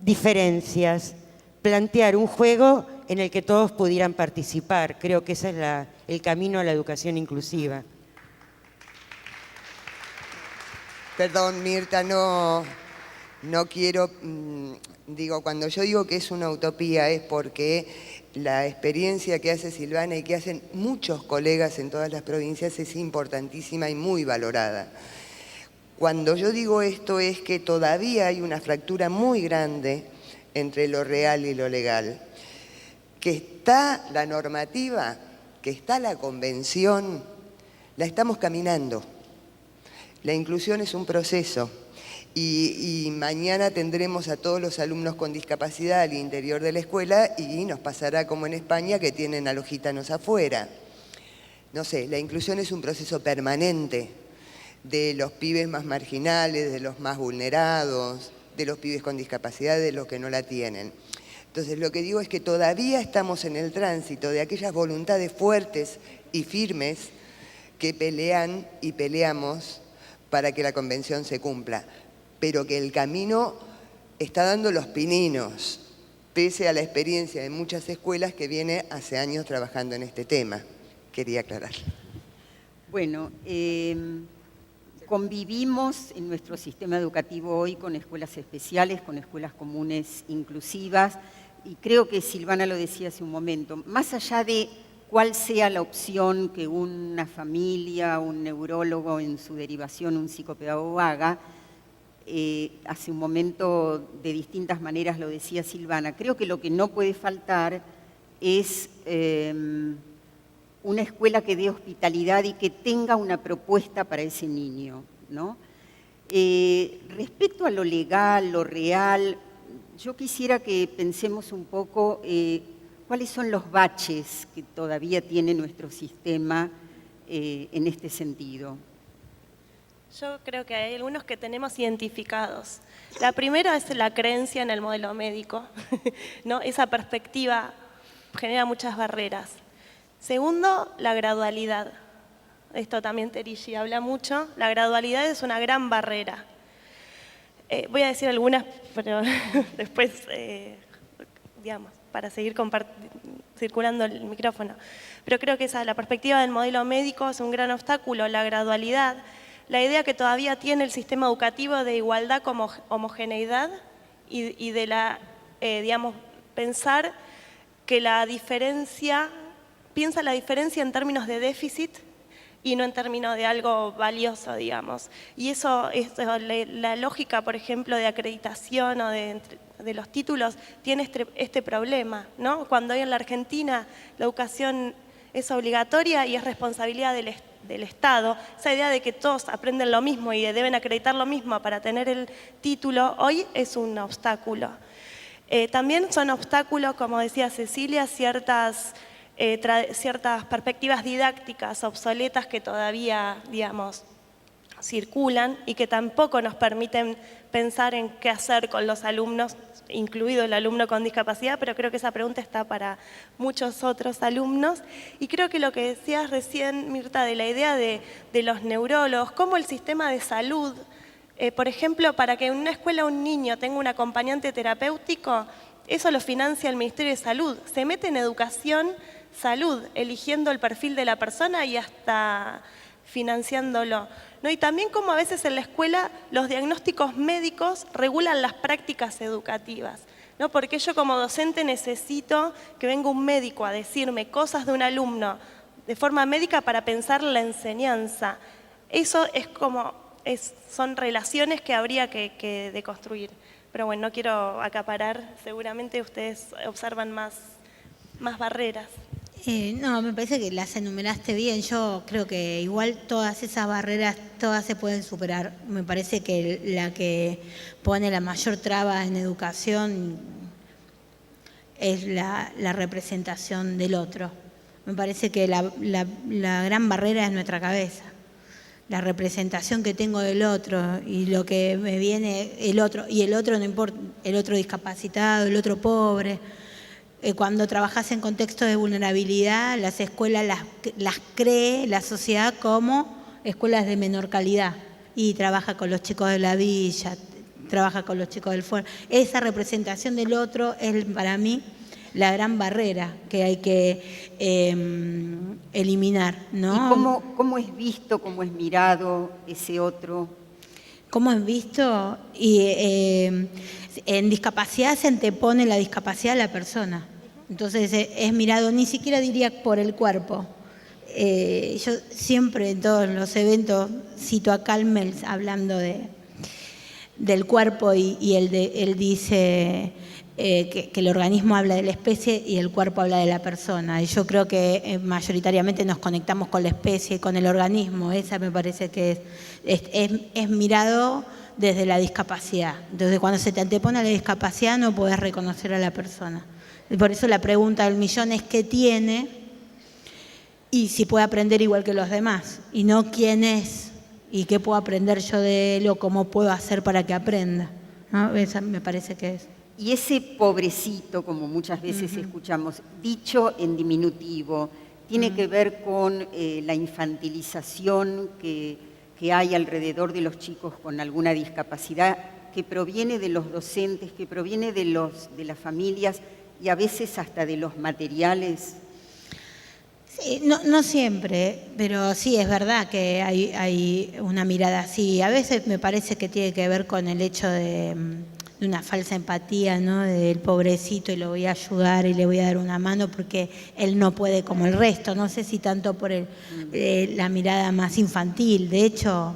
diferencias, plantear un juego en el que todos pudieran participar. Creo que ese es el camino a la educación inclusiva. Perdón, Mirta, no quiero, cuando yo digo que es una utopía es porque la experiencia que hace Silvana y que hacen muchos colegas en todas las provincias es importantísima y muy valorada. Cuando yo digo esto es que todavía hay una fractura muy grande entre lo real y lo legal. Que está la normativa, que está la convención, la estamos caminando. La inclusión es un proceso y mañana tendremos a todos los alumnos con discapacidad al interior de la escuela y nos pasará como en España que tienen a los gitanos afuera. No sé, la inclusión es un proceso permanente de los pibes más marginales, de los más vulnerados, de los pibes con discapacidad, de los que no la tienen. Entonces lo que digo es que todavía estamos en el tránsito de aquellas voluntades fuertes y firmes que pelean y peleamos para que la convención se cumpla, pero que el camino está dando los pininos, pese a la experiencia de muchas escuelas que viene hace años trabajando en este tema. Quería aclarar. Bueno, convivimos en nuestro sistema educativo hoy con escuelas especiales, con escuelas comunes inclusivas, y creo que Silvana lo decía hace un momento, más allá de cuál sea la opción que una familia, un neurólogo, en su derivación un psicopedagogo haga, hace un momento de distintas maneras lo decía Silvana, creo que lo que no puede faltar es una escuela que dé hospitalidad y que tenga una propuesta para ese niño, ¿no? Respecto a lo legal, lo real, yo quisiera que pensemos un poco cuáles son los baches que todavía tiene nuestro sistema en este sentido. Yo creo que hay algunos que tenemos identificados. La primera es la creencia en el modelo médico, ¿no? Esa perspectiva genera muchas barreras. Segundo, la gradualidad. Esto también Terigi habla mucho. La gradualidad es una gran barrera. Voy a decir algunas, pero después, digamos, para seguir circulando el micrófono. Pero creo que la perspectiva del modelo médico es un gran obstáculo, la gradualidad, la idea que todavía tiene el sistema educativo de igualdad como homogeneidad y de digamos, pensar que piensa la diferencia en términos de déficit y no en términos de algo valioso, digamos. Y eso, la lógica, por ejemplo, de acreditación o de los títulos tiene este problema, ¿no? Cuando hoy en la Argentina la educación es obligatoria y es responsabilidad del Estado, esa idea de que todos aprenden lo mismo y deben acreditar lo mismo para tener el título, hoy es un obstáculo. También son obstáculos, como decía Cecilia, ciertas perspectivas didácticas obsoletas que todavía, digamos, circulan y que tampoco nos permiten pensar en qué hacer con los alumnos, incluido el alumno con discapacidad, pero creo que esa pregunta está para muchos otros alumnos. Y creo que lo que decías recién, Mirta, de la idea de los neurólogos, cómo el sistema de salud, por ejemplo, para que en una escuela un niño tenga un acompañante terapéutico, eso lo financia el Ministerio de Salud. Se mete en educación, salud, eligiendo el perfil de la persona y hasta financiándolo, ¿no? Y también como a veces en la escuela los diagnósticos médicos regulan las prácticas educativas, ¿no? Porque yo como docente necesito que venga un médico a decirme cosas de un alumno de forma médica para pensar la enseñanza. Eso es son relaciones que habría que deconstruir. Pero bueno, no quiero acaparar, seguramente ustedes observan más barreras. No, me parece que las enumeraste bien. Yo creo que igual todas esas barreras, todas se pueden superar. Me parece que la que pone la mayor traba en educación es la representación del otro. Me parece que la gran barrera es nuestra cabeza. La representación que tengo del otro y lo que me viene el otro, y el otro no importa, el otro discapacitado, el otro pobre. Cuando trabajas en contextos de vulnerabilidad, las escuelas las cree la sociedad como escuelas de menor calidad y trabaja con los chicos de la villa, trabaja con los chicos del fuero. Esa representación del otro es para mí la gran barrera que hay que eliminar, ¿no? ¿Y cómo es visto, cómo es mirado ese otro? ¿Cómo es visto? Y en discapacidad se antepone la discapacidad a la persona. Entonces es mirado, ni siquiera diría por el cuerpo. Yo siempre en todos los eventos cito a Kalmels hablando del cuerpo y él dice que el organismo habla de la especie y el cuerpo habla de la persona. Y yo creo que mayoritariamente nos conectamos con la especie y con el organismo. Esa me parece que es mirado desde la discapacidad. Entonces cuando se te antepone a la discapacidad no podés reconocer a la persona. Y por eso la pregunta del millón es qué tiene y si puede aprender igual que los demás. Y no quién es y qué puedo aprender yo de él o cómo puedo hacer para que aprenda, ¿no? Esa me parece que es. Y ese pobrecito, como muchas veces escuchamos, dicho en diminutivo, tiene que ver con la infantilización que hay alrededor de los chicos con alguna discapacidad, que proviene de los docentes, que proviene de las familias y a veces hasta de los materiales. Sí, no siempre, pero sí es verdad que hay una mirada así. A veces me parece que tiene que ver con el hecho de una falsa empatía, ¿no? Del pobrecito y lo voy a ayudar y le voy a dar una mano porque él no puede como el resto. No sé si tanto por la mirada más infantil. De hecho,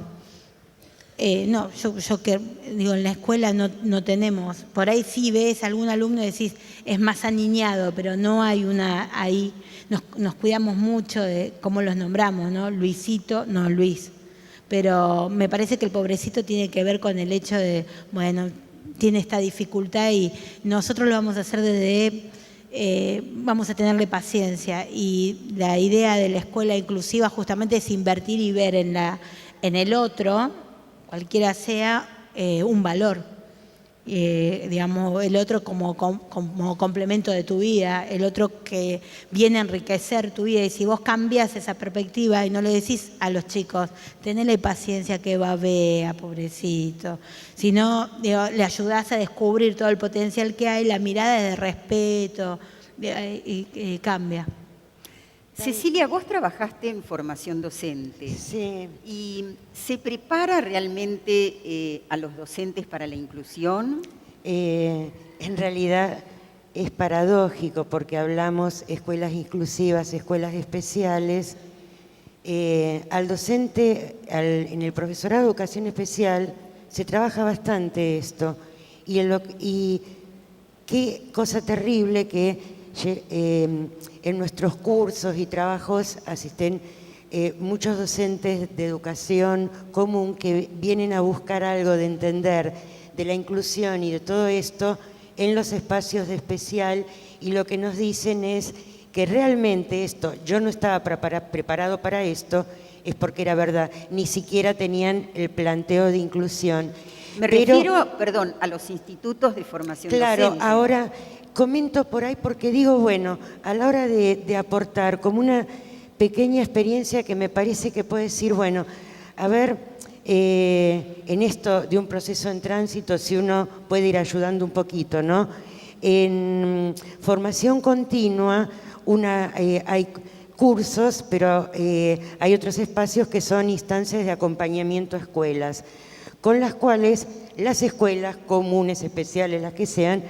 no, yo que digo, en la escuela no tenemos. Por ahí sí ves algún alumno y decís, es más aniñado, pero no hay una ahí. Nos cuidamos mucho de cómo los nombramos, ¿no? Luisito, no Luis. Pero me parece que el pobrecito tiene que ver con el hecho de, bueno, tiene esta dificultad y nosotros lo vamos a hacer vamos a tenerle paciencia. Y la idea de la escuela inclusiva justamente es invertir y ver en el otro cualquiera sea, un valor. Digamos, el otro como complemento de tu vida, el otro que viene a enriquecer tu vida. Y si vos cambias esa perspectiva y no le decís a los chicos, tenele paciencia que babea, pobrecito, sino le ayudás a descubrir todo el potencial que hay, la mirada es de respeto y cambia. Cecilia, vos trabajaste en formación docente. Sí. ¿Y se prepara realmente a los docentes para la inclusión? En realidad es paradójico porque hablamos escuelas inclusivas, escuelas especiales. Al docente, en el profesorado de educación especial, se trabaja bastante esto. Y qué cosa terrible que en nuestros cursos y trabajos asisten muchos docentes de educación común que vienen a buscar algo de entender de la inclusión y de todo esto en los espacios de especial, y lo que nos dicen es que realmente esto, yo no estaba preparado para esto, es porque era verdad, ni siquiera tenían el planteo de inclusión. Me refiero, perdón, a los institutos de formación docente. Claro, ahora comento por ahí porque digo, bueno, a la hora de aportar como una pequeña experiencia que me parece que puede decir, bueno, a ver, en esto de un proceso en tránsito, si uno puede ir ayudando un poquito, ¿no? En formación continua hay cursos, pero hay otros espacios que son instancias de acompañamiento a escuelas, con las cuales las escuelas comunes, especiales, las que sean,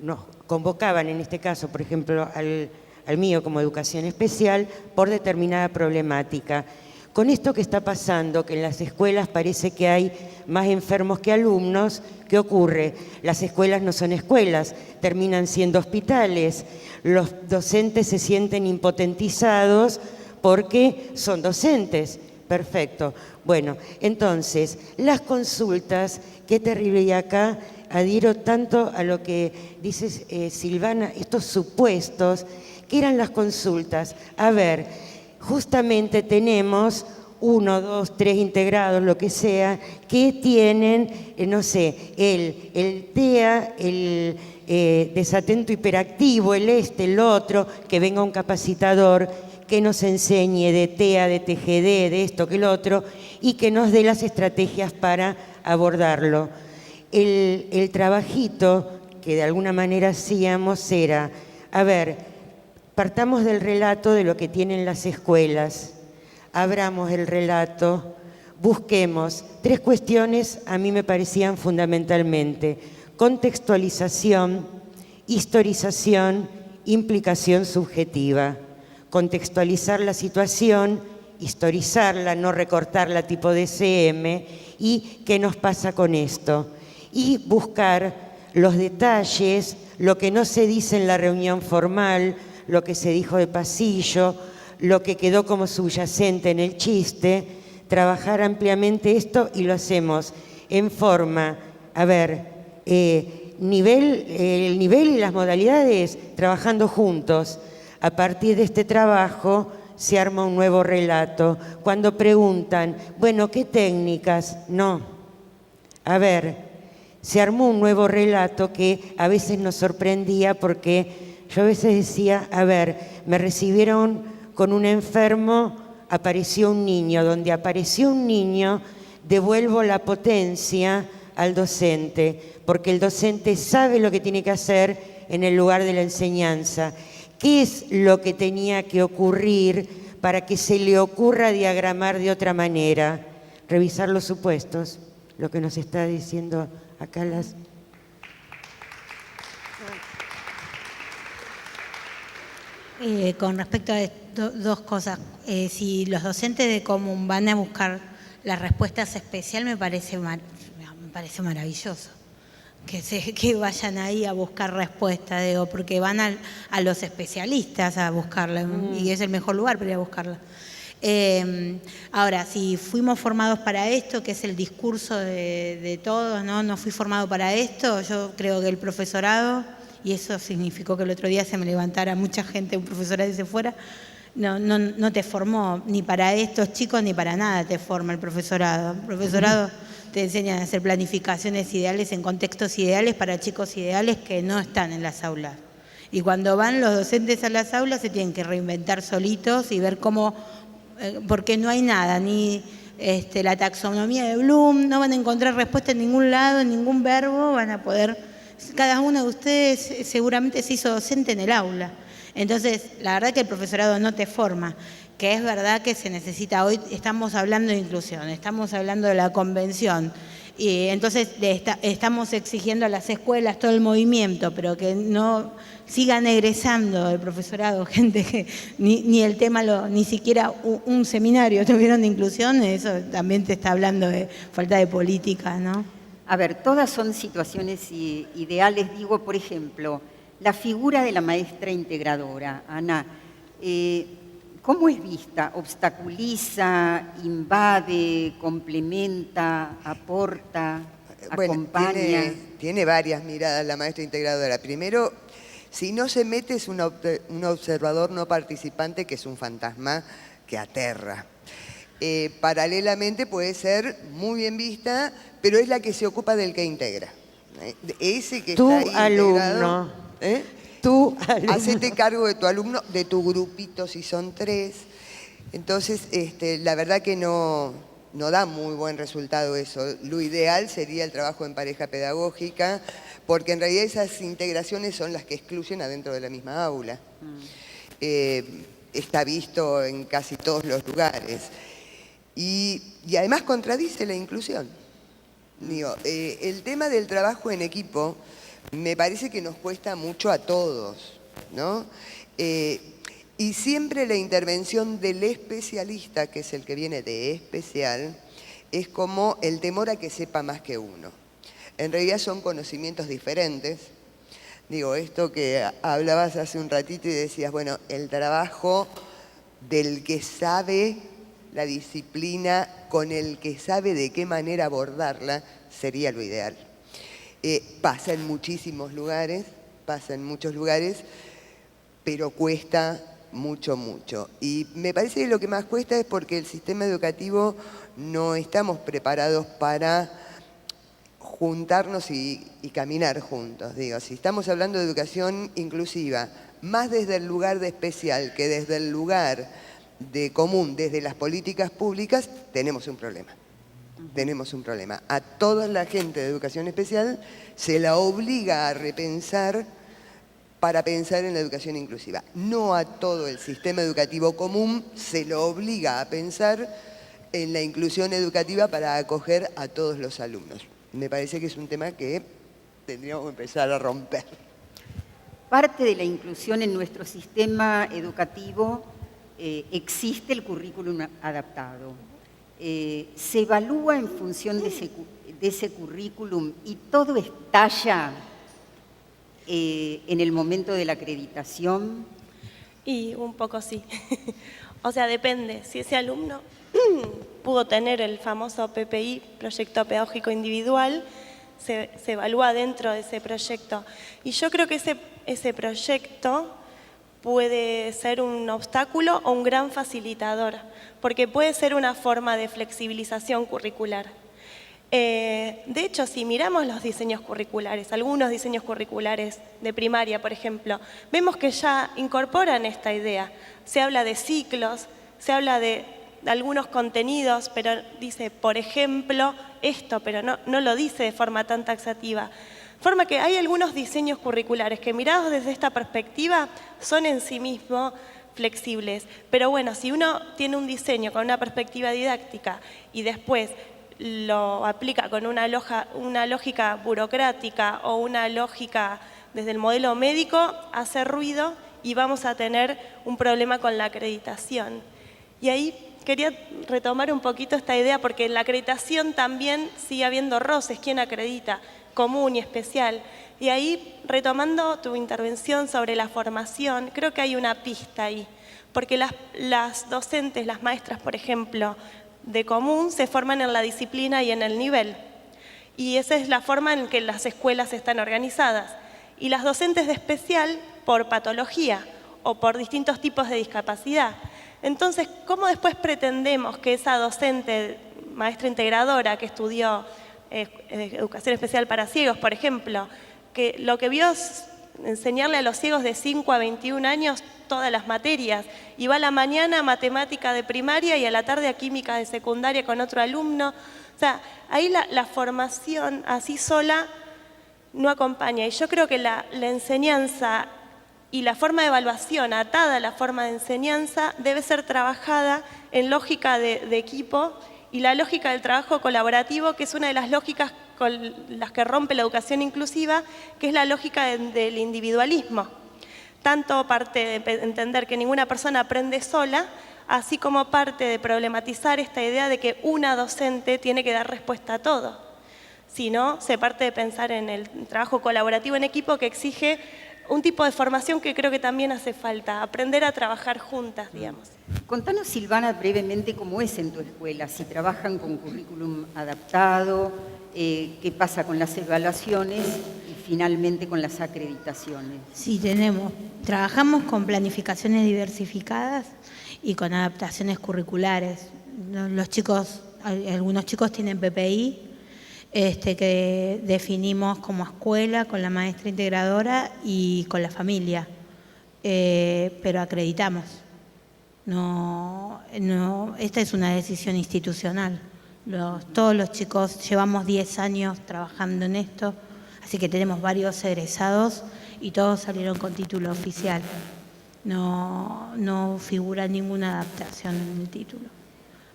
nos convocaban en este caso, por ejemplo, al mío como educación especial por determinada problemática. Con esto que está pasando, que en las escuelas parece que hay más enfermos que alumnos, ¿qué ocurre? Las escuelas no son escuelas, terminan siendo hospitales. Los docentes se sienten impotentizados porque son docentes. Perfecto. Bueno, entonces, las consultas, qué terrible, y acá adhiero tanto a lo que dice Silvana, estos supuestos, que eran las consultas. A ver, justamente tenemos 1, 2, 3 integrados, lo que sea, que tienen, no sé, el TEA, el desatento hiperactivo, el otro, que venga un capacitador que nos enseñe de TEA, de TGD, de esto, que el otro, y que nos dé las estrategias para abordarlo. El trabajito que de alguna manera hacíamos era, a ver, partamos del relato de lo que tienen las escuelas, abramos el relato, busquemos 3 cuestiones, a mí me parecían fundamentalmente: contextualización, historización, implicación subjetiva. Contextualizar la situación, historizarla, no recortarla tipo DCM, y qué nos pasa con esto. Y buscar los detalles, lo que no se dice en la reunión formal, lo que se dijo de pasillo, lo que quedó como subyacente en el chiste, trabajar ampliamente esto, y lo hacemos en forma, a ver, el nivel y las modalidades, trabajando juntos. A partir de este trabajo se arma un nuevo relato. Cuando preguntan, bueno, ¿qué técnicas? No. A ver, se armó un nuevo relato que a veces nos sorprendía, porque yo a veces decía, a ver, me recibieron con un enfermo, apareció un niño. Donde apareció un niño, devuelvo la potencia al docente, porque el docente sabe lo que tiene que hacer en el lugar de la enseñanza. ¿Qué es lo que tenía que ocurrir para que se le ocurra diagramar de otra manera? Revisar los supuestos, lo que nos está diciendo acá las... Con respecto a dos cosas, si los docentes de común van a buscar las respuestas especiales, me parece maravilloso que vayan ahí a buscar respuestas, digo, porque van a los especialistas a buscarla, y es el mejor lugar para ir a buscarla. Ahora, si fuimos formados para esto, que es el discurso de todos, no fui formado para esto, yo creo que el profesorado, y eso significó que el otro día se me levantara mucha gente, un profesorado y se fuera, no te formó ni para estos chicos ni para nada, te forma el profesorado. El profesorado te enseñan a hacer planificaciones ideales en contextos ideales para chicos ideales que no están en las aulas. Y cuando van los docentes a las aulas se tienen que reinventar solitos y ver cómo, porque no hay nada, ni la taxonomía de Bloom, no van a encontrar respuesta en ningún lado, en ningún verbo, van a poder, cada uno de ustedes seguramente se hizo docente en el aula. Entonces, la verdad que el profesorado no te forma, que es verdad que se necesita, hoy estamos hablando de inclusión, estamos hablando de la convención, y entonces estamos exigiendo a las escuelas todo el movimiento, pero que no sigan egresando el profesorado, gente que ni el tema, ni siquiera un seminario tuvieron de inclusión, eso también te está hablando de falta de política, ¿no? A ver, todas son situaciones ideales. Digo, por ejemplo, la figura de la maestra integradora, Ana, ¿cómo es vista? ¿Obstaculiza, invade, complementa, aporta, acompaña? Tiene varias miradas la maestra integradora. Primero, si no se mete es un observador no participante, que es un fantasma que aterra. Paralelamente puede ser muy bien vista, pero es la que se ocupa del que integra. Ese que Tu está ahí integrado, alumno. Tu alumno. hacete cargo de tu alumno, de tu grupito si son 3. Entonces, la verdad que no da muy buen resultado eso. Lo ideal sería el trabajo en pareja pedagógica, porque en realidad esas integraciones son las que excluyen adentro de la misma aula. Está visto en casi todos los lugares. Y además contradice la inclusión. Digo, el tema del trabajo en equipo me parece que nos cuesta mucho a todos, ¿no? Y siempre la intervención del especialista, que es el que viene de especial, es como el temor a que sepa más que uno. En realidad son conocimientos diferentes. Digo, esto que hablabas hace un ratito y decías, bueno, el trabajo del que sabe la disciplina con el que sabe de qué manera abordarla sería lo ideal. Pasa en muchísimos lugares, pero cuesta mucho. Y me parece que lo que más cuesta es porque el sistema educativo no estamos preparados para juntarnos y caminar juntos. Digo, si estamos hablando de educación inclusiva, más desde el lugar de especial que desde el lugar de común, desde las políticas públicas, tenemos un problema. A toda la gente de educación especial se la obliga a repensar para pensar en la educación inclusiva. No a todo el sistema educativo común se lo obliga a pensar en la inclusión educativa para acoger a todos los alumnos. Me parece que es un tema que tendríamos que empezar a romper. Parte de la inclusión en nuestro sistema educativo existe el currículum adaptado. Se evalúa en función de ese currículum y todo estalla en el momento de la acreditación. Y un poco sí. O sea, depende. Si ese alumno pudo tener el famoso PPI, Proyecto Pedagógico Individual, se evalúa dentro de ese proyecto. Y yo creo que ese proyecto puede ser un obstáculo o un gran facilitador, porque puede ser una forma de flexibilización curricular. De hecho, si miramos los diseños curriculares, algunos diseños curriculares de primaria, por ejemplo, vemos que ya incorporan esta idea. Se habla de ciclos, se habla de algunos contenidos, pero dice, por ejemplo, esto, pero no lo dice de forma tan taxativa. De forma que hay algunos diseños curriculares que mirados desde esta perspectiva son en sí mismos flexibles. Pero bueno, si uno tiene un diseño con una perspectiva didáctica y después lo aplica con una lógica burocrática o una lógica desde el modelo médico, hace ruido y vamos a tener un problema con la acreditación. Y ahí quería retomar un poquito esta idea porque en la acreditación también sigue habiendo roces, ¿quién acredita? Común y especial. Y ahí, retomando tu intervención sobre la formación, creo que hay una pista ahí, porque las docentes, las maestras, por ejemplo, de común se forman en la disciplina y en el nivel. Y esa es la forma en que las escuelas están organizadas. Y las docentes de especial por patología o por distintos tipos de discapacidad. Entonces, ¿cómo después pretendemos que esa docente, maestra integradora que estudió educación especial para ciegos, por ejemplo, que lo que vio es enseñarle a los ciegos de 5 a 21 años todas las materias, y va a la mañana a matemática de primaria y a la tarde a química de secundaria con otro alumno. O sea, ahí la formación así sola no acompaña, y yo creo que la enseñanza y la forma de evaluación atada a la forma de enseñanza debe ser trabajada en lógica de equipo, y la lógica del trabajo colaborativo, que es una de las lógicas con las que rompe la educación inclusiva, que es la lógica del individualismo. Tanto parte de entender que ninguna persona aprende sola, así como parte de problematizar esta idea de que una docente tiene que dar respuesta a todo. Si no, se parte de pensar en el trabajo colaborativo en equipo, que exige un tipo de formación que creo que también hace falta, aprender a trabajar juntas, digamos. Contanos, Silvana, brevemente cómo es en tu escuela, si trabajan con currículum adaptado, qué pasa con las evaluaciones y finalmente con las acreditaciones. Sí, trabajamos con planificaciones diversificadas y con adaptaciones curriculares. Los chicos, algunos chicos tienen PPI, que definimos como escuela con la maestra integradora y con la familia, pero acreditamos. No, esta es una decisión institucional. Todos los chicos llevamos 10 años trabajando en esto, así que tenemos varios egresados y todos salieron con título oficial. No figura ninguna adaptación en el título,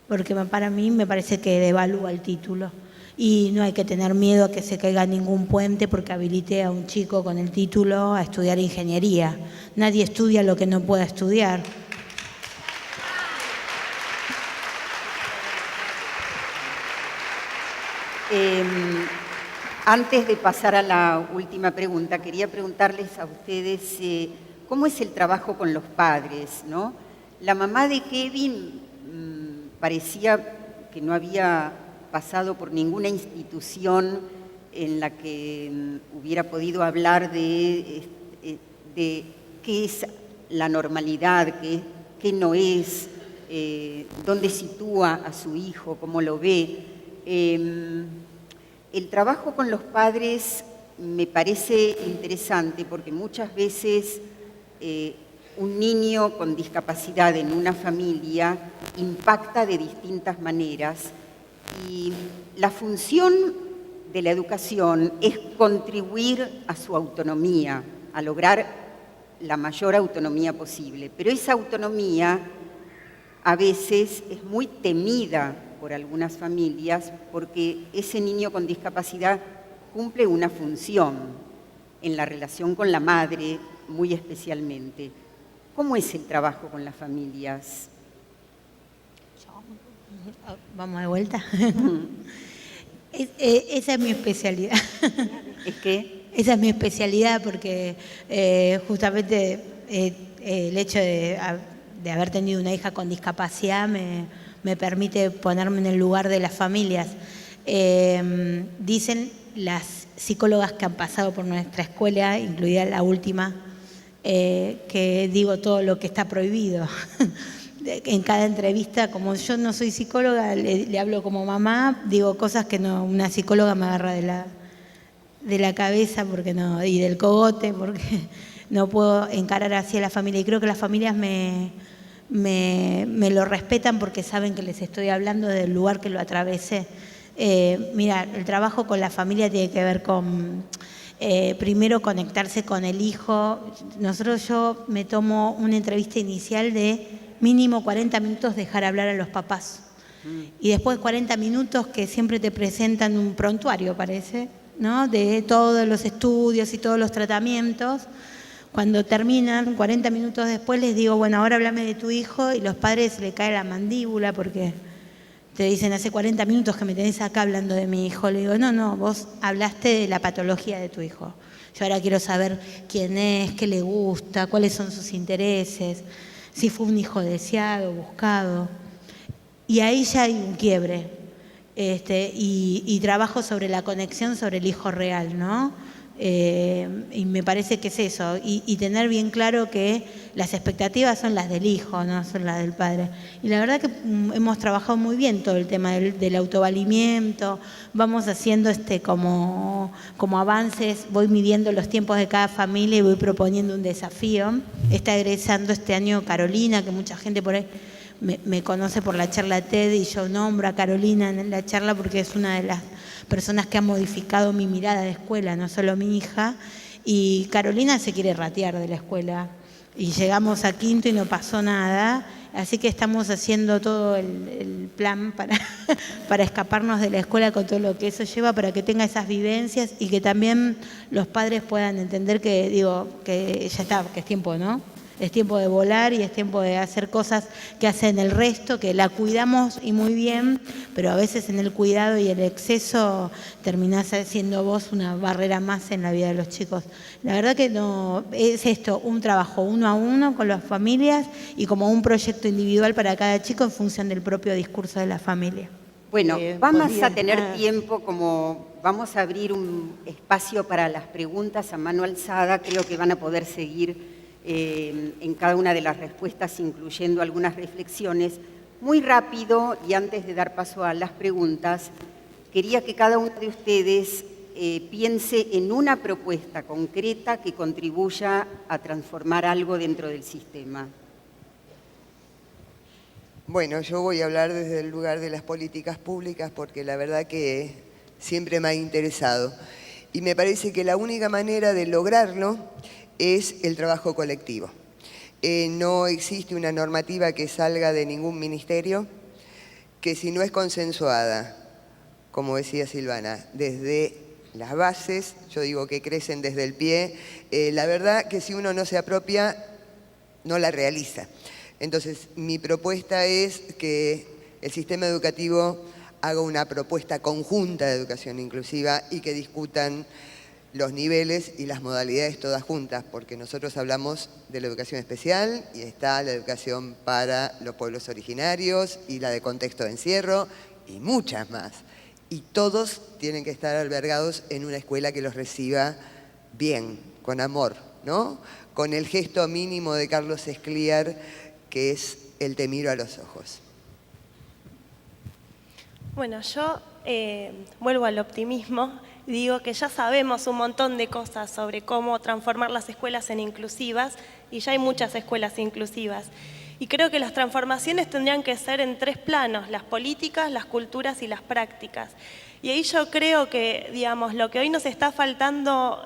porque para mí me parece que devalúa el título. Y no hay que tener miedo a que se caiga ningún puente porque habilite a un chico con el título a estudiar ingeniería. Nadie estudia lo que no pueda estudiar. Antes de pasar a la última pregunta, quería preguntarles a ustedes cómo es el trabajo con los padres, ¿no? La mamá de Kevin parecía que no había pasado por ninguna institución en la que hubiera podido hablar de qué es la normalidad, qué no es, dónde sitúa a su hijo, cómo lo ve. El trabajo con los padres me parece interesante porque muchas veces un niño con discapacidad en una familia impacta de distintas maneras. Y la función de la educación es contribuir a su autonomía, a lograr la mayor autonomía posible. Pero esa autonomía a veces es muy temida por algunas familias porque ese niño con discapacidad cumple una función en la relación con la madre, muy especialmente. ¿Cómo es el trabajo con las familias? Vamos de vuelta. Esa es mi especialidad. ¿Es qué? Esa es mi especialidad porque justamente el hecho de haber tenido una hija con discapacidad me permite ponerme en el lugar de las familias. Dicen las psicólogas que han pasado por nuestra escuela, incluida la última, que digo todo lo que está prohibido. En cada entrevista, como yo no soy psicóloga, le hablo como mamá, digo cosas que no, una psicóloga me agarra de la cabeza porque no, y del cogote, porque no puedo encarar así a la familia. Y creo que las familias me lo respetan porque saben que les estoy hablando del lugar que lo atravesé. Mira, el trabajo con la familia tiene que ver con primero conectarse con el hijo. Yo me tomo una entrevista inicial de mínimo 40 minutos dejar hablar a los papás. Y después 40 minutos que siempre te presentan un prontuario, parece, ¿no? De todos los estudios y todos los tratamientos. Cuando terminan, 40 minutos después les digo, bueno, ahora háblame de tu hijo, y los padres le cae la mandíbula porque te dicen, hace 40 minutos que me tenés acá hablando de mi hijo. Le digo, no, vos hablaste de la patología de tu hijo. Yo ahora quiero saber quién es, qué le gusta, cuáles son sus intereses, si fue un hijo deseado, buscado. Y ahí ya hay un quiebre. Y trabajo sobre la conexión sobre el hijo real, ¿no? Y me parece que es eso, y tener bien claro que las expectativas son las del hijo, no son las del padre. Y la verdad que hemos trabajado muy bien todo el tema del autovalimiento, vamos haciendo como avances, voy midiendo los tiempos de cada familia y voy proponiendo un desafío. Está egresando este año Carolina, que mucha gente por ahí me conoce por la charla TED, y yo nombro a Carolina en la charla porque es una de las personas que ha modificado mi mirada de escuela, no solo mi hija. Y Carolina se quiere ratear de la escuela. Y llegamos a quinto y no pasó nada. Así que estamos haciendo todo el plan para escaparnos de la escuela con todo lo que eso lleva, para que tenga esas vivencias y que también los padres puedan entender que ya está, que es tiempo, ¿no? Es tiempo de volar y es tiempo de hacer cosas que hacen el resto, que la cuidamos y muy bien, pero a veces en el cuidado y el exceso terminás siendo vos una barrera más en la vida de los chicos. La verdad que no es esto, un trabajo uno a uno con las familias y como un proyecto individual para cada chico en función del propio discurso de la familia. Bueno, vamos a tener tiempo, como vamos a abrir un espacio para las preguntas a mano alzada, creo que van a poder seguir en cada una de las respuestas, incluyendo algunas reflexiones. Muy rápido, y antes de dar paso a las preguntas, quería que cada uno de ustedes piense en una propuesta concreta que contribuya a transformar algo dentro del sistema. Bueno, yo voy a hablar desde el lugar de las políticas públicas porque la verdad que siempre me ha interesado. Y me parece que la única manera de lograrlo es el trabajo colectivo. No existe una normativa que salga de ningún ministerio que, si no es consensuada, como decía Silvana, desde las bases, yo digo que crecen desde el pie, la verdad que si uno no se apropia, no la realiza. Entonces, mi propuesta es que el sistema educativo haga una propuesta conjunta de educación inclusiva y que discutan los niveles y las modalidades todas juntas, porque nosotros hablamos de la educación especial y está la educación para los pueblos originarios y la de contexto de encierro y muchas más. Y todos tienen que estar albergados en una escuela que los reciba bien, con amor, ¿no? Con el gesto mínimo de Carlos Escliar, que es el te miro a los ojos. Bueno, yo vuelvo al optimismo. Digo que ya sabemos un montón de cosas sobre cómo transformar las escuelas en inclusivas y ya hay muchas escuelas inclusivas. Y creo que las transformaciones tendrían que ser en 3 planos, las políticas, las culturas y las prácticas. Y ahí yo creo que, digamos, lo que hoy nos está faltando,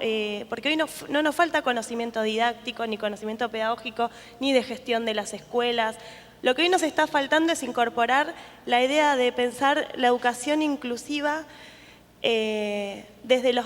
porque hoy no nos falta conocimiento didáctico, ni conocimiento pedagógico, ni de gestión de las escuelas. Lo que hoy nos está faltando es incorporar la idea de pensar la educación inclusiva desde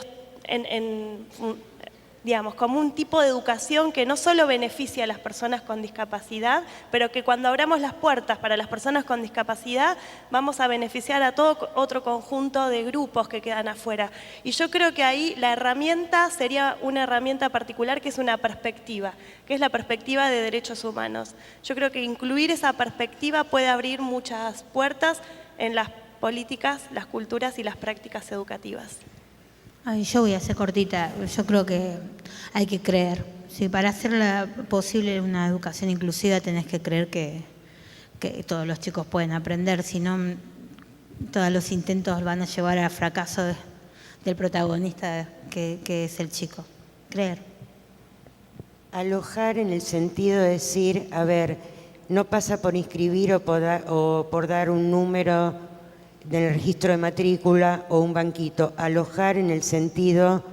digamos, como un tipo de educación que no solo beneficia a las personas con discapacidad, pero que cuando abramos las puertas para las personas con discapacidad vamos a beneficiar a todo otro conjunto de grupos que quedan afuera. Y yo creo que ahí la herramienta sería una herramienta particular que es una perspectiva, que es la perspectiva de derechos humanos. Yo creo que incluir esa perspectiva puede abrir muchas puertas en las políticas, las culturas y las prácticas educativas. Ay, yo voy a ser cortita. Yo creo que hay que creer. Si para hacer posible una educación inclusiva tenés que creer que todos los chicos pueden aprender, si no todos los intentos van a llevar al fracaso del protagonista que es el chico. Creer. Alojar en el sentido de decir, a ver, no pasa por inscribir o por dar un número del registro de matrícula o un banquito. Alojar en el sentido,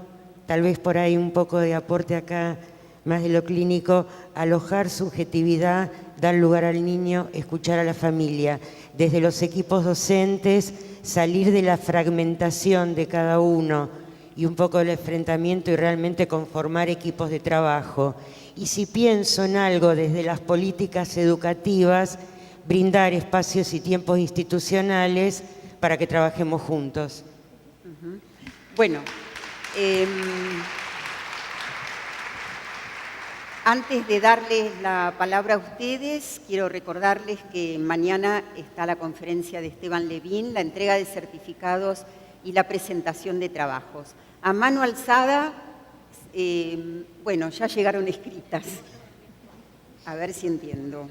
tal vez por ahí un poco de aporte acá, más de lo clínico, alojar subjetividad, dar lugar al niño, escuchar a la familia. Desde los equipos docentes, salir de la fragmentación de cada uno y un poco del enfrentamiento y realmente conformar equipos de trabajo. Y si pienso en algo desde las políticas educativas, brindar espacios y tiempos institucionales para que trabajemos juntos. Bueno, antes de darles la palabra a ustedes, quiero recordarles que mañana está la conferencia de Esteban Levín, la entrega de certificados y la presentación de trabajos. A mano alzada, Bueno, ya llegaron escritas. A ver si entiendo.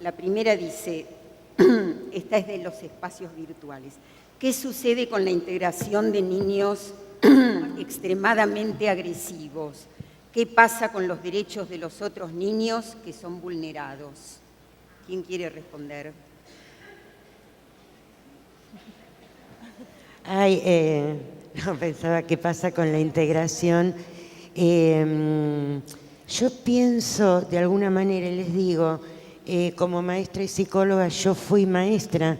La primera dice, esta es de los espacios virtuales. ¿Qué sucede con la integración de niños extremadamente agresivos? ¿Qué pasa con los derechos de los otros niños que son vulnerados? ¿Quién quiere responder? No, pensaba qué pasa con la integración. Yo pienso, de alguna manera, les digo, como maestra y psicóloga, yo fui maestra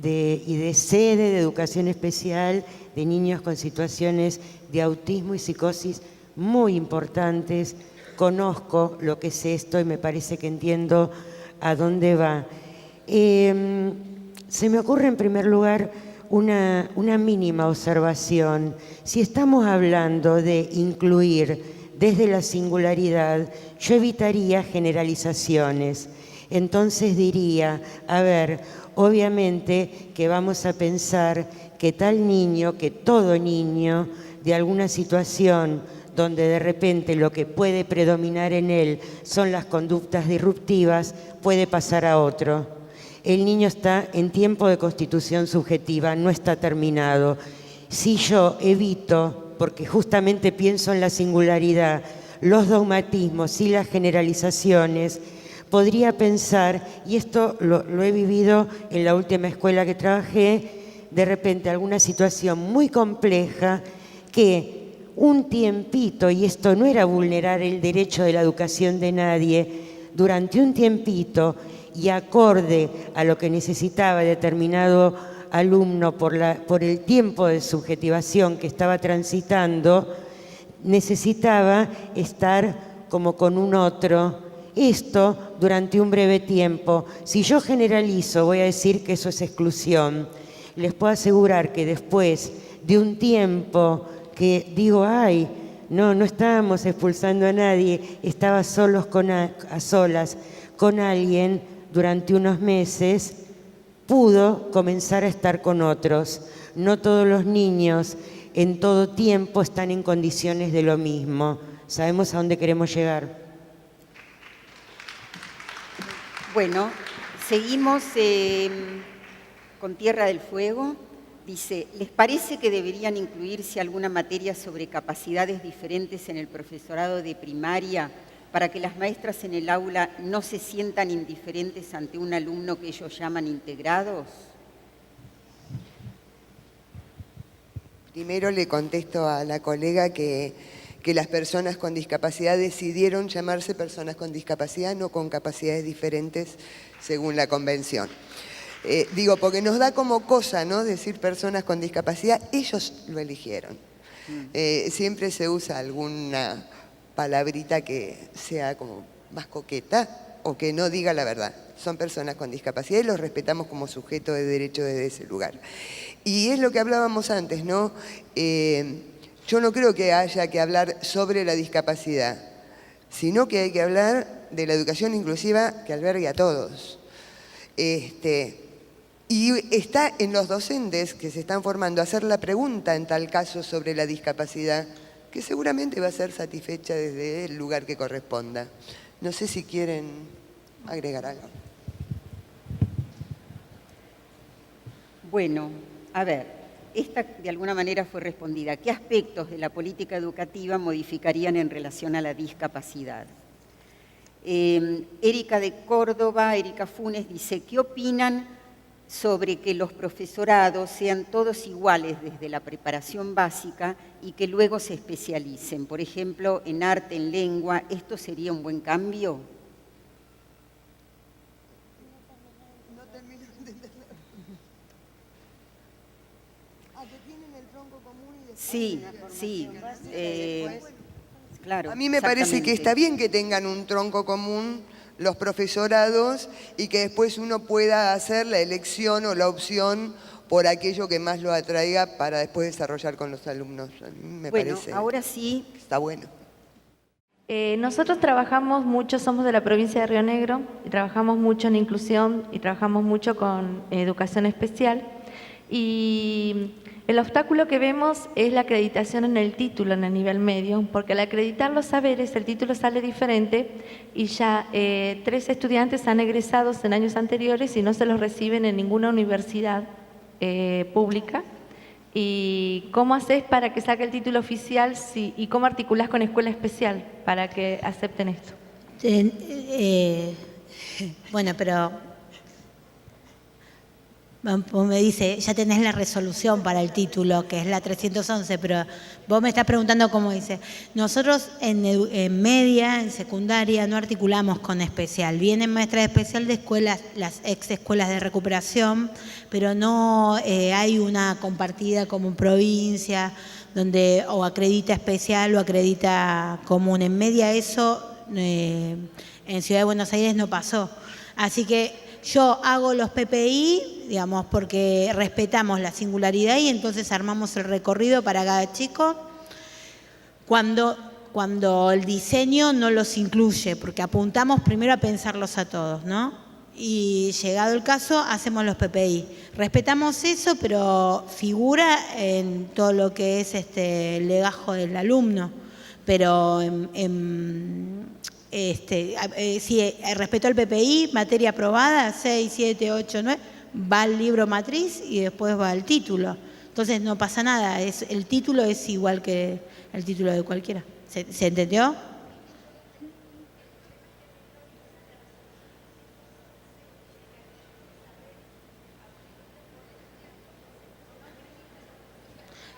y de sede de educación especial de niños con situaciones de autismo y psicosis muy importantes. Conozco lo que es esto y me parece que entiendo a dónde va. Se me ocurre en primer lugar una mínima observación. Si estamos hablando de incluir desde la singularidad, yo evitaría generalizaciones. Entonces diría, a ver, obviamente que vamos a pensar que tal niño, que todo niño de alguna situación donde de repente lo que puede predominar en él son las conductas disruptivas, puede pasar a otro. El niño está en tiempo de constitución subjetiva, no está terminado. Si yo evito, porque justamente pienso en la singularidad, los dogmatismos y las generalizaciones, podría pensar, y esto lo he vivido en la última escuela que trabajé, de repente alguna situación muy compleja que un tiempito, y esto no era vulnerar el derecho de la educación de nadie, durante un tiempito y acorde a lo que necesitaba determinado alumno por el tiempo de subjetivación que estaba transitando, necesitaba estar como con un otro. Esto durante un breve tiempo. Si yo generalizo, voy a decir que eso es exclusión. Les puedo asegurar que después de un tiempo que digo, ay, no estábamos expulsando a nadie, estaba a solas con alguien durante unos meses, pudo comenzar a estar con otros. No todos los niños en todo tiempo están en condiciones de lo mismo. Sabemos a dónde queremos llegar. Bueno, seguimos con Tierra del Fuego. Dice, ¿les parece que deberían incluirse alguna materia sobre capacidades diferentes en el profesorado de primaria para que las maestras en el aula no se sientan indiferentes ante un alumno que ellos llaman integrados? Primero le contesto a la colega que las personas con discapacidad decidieron llamarse personas con discapacidad, no con capacidades diferentes según la convención. Digo, porque nos da como cosa, ¿no?, decir personas con discapacidad, ellos lo eligieron. Siempre se usa alguna palabrita que sea como más coqueta o que no diga la verdad. Son personas con discapacidad y los respetamos como sujeto de derecho desde ese lugar. Y es lo que hablábamos antes, ¿no? Yo no creo que haya que hablar sobre la discapacidad, sino que hay que hablar de la educación inclusiva que albergue a todos. Y está en los docentes que se están formando hacer la pregunta en tal caso sobre la discapacidad, que seguramente va a ser satisfecha desde el lugar que corresponda. No sé si quieren agregar algo. Bueno, a ver, esta de alguna manera fue respondida. ¿Qué aspectos de la política educativa modificarían en relación a la discapacidad? Erika de Córdoba, Erika Funes, dice, ¿qué opinan sobre que los profesorados sean todos iguales desde la preparación básica y que luego se especialicen? Por ejemplo, en arte, en lengua, ¿esto sería un buen cambio? No termino de entender. Que tienen el tronco común y después Sí. Claro, a mí me parece que exactamente. está bien que tengan un tronco común los profesorados y que después uno pueda hacer la elección o la opción por aquello que más lo atraiga para después desarrollar con los alumnos. A mí me parece ahora sí. que está bueno. Nosotros trabajamos mucho, somos de la provincia de Río Negro, y trabajamos mucho en inclusión y trabajamos mucho con educación especial. Y El obstáculo que vemos es la acreditación en el título en el nivel medio, porque al acreditar los saberes el título sale diferente y ya 3 estudiantes han egresado en años anteriores y no se los reciben en ninguna universidad pública. ¿Y cómo haces para que saque el título oficial y cómo articulás con escuela especial para que acepten esto? Bueno, pero vos me dice, ya tenés la resolución para el título, que es la 311, pero vos me estás preguntando cómo dice. Nosotros en media, en secundaria, no articulamos con especial. Vienen maestras especial de escuelas, las ex escuelas de recuperación, pero no hay una compartida como en provincia, donde o acredita especial o acredita común. En media eso, en Ciudad de Buenos Aires no pasó. Así que yo hago los PPI, digamos, porque respetamos la singularidad y entonces armamos el recorrido para cada chico cuando el diseño no los incluye, porque apuntamos primero a pensarlos a todos, ¿no? Y llegado el caso, hacemos los PPI. Respetamos eso, pero figura en todo lo que es el legajo del alumno, pero si respetó el PPI, materia aprobada, 6, 7, 8, 9, va al libro matriz y después va al título. Entonces no pasa nada, el título es igual que el título de cualquiera. ¿Se entendió?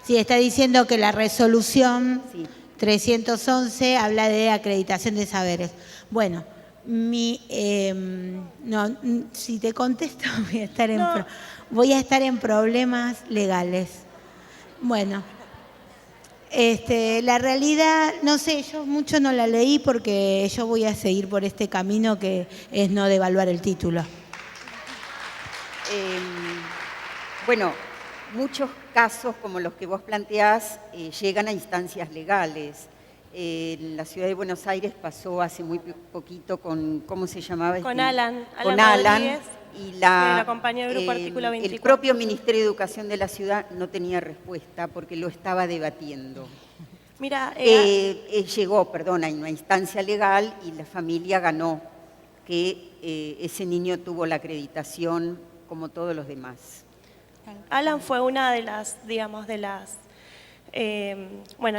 Sí, está diciendo que la resolución 311 habla de acreditación de saberes. Bueno, si te contesto voy a estar en problemas legales. Bueno, la realidad, no sé, yo mucho no la leí porque yo voy a seguir por este camino que es no devaluar el título. Bueno, muchos casos como los que vos planteás llegan a instancias legales. En la Ciudad de Buenos Aires pasó hace muy poquito con, ¿cómo se llamaba? Con Alan. Con Alan. Y la compañía del Grupo Artículo 24. El propio Ministerio de Educación de la ciudad no tenía respuesta porque lo estaba debatiendo. Mira, llegó, a una instancia legal y la familia ganó que ese niño tuvo la acreditación como todos los demás. Alan fue una de las, la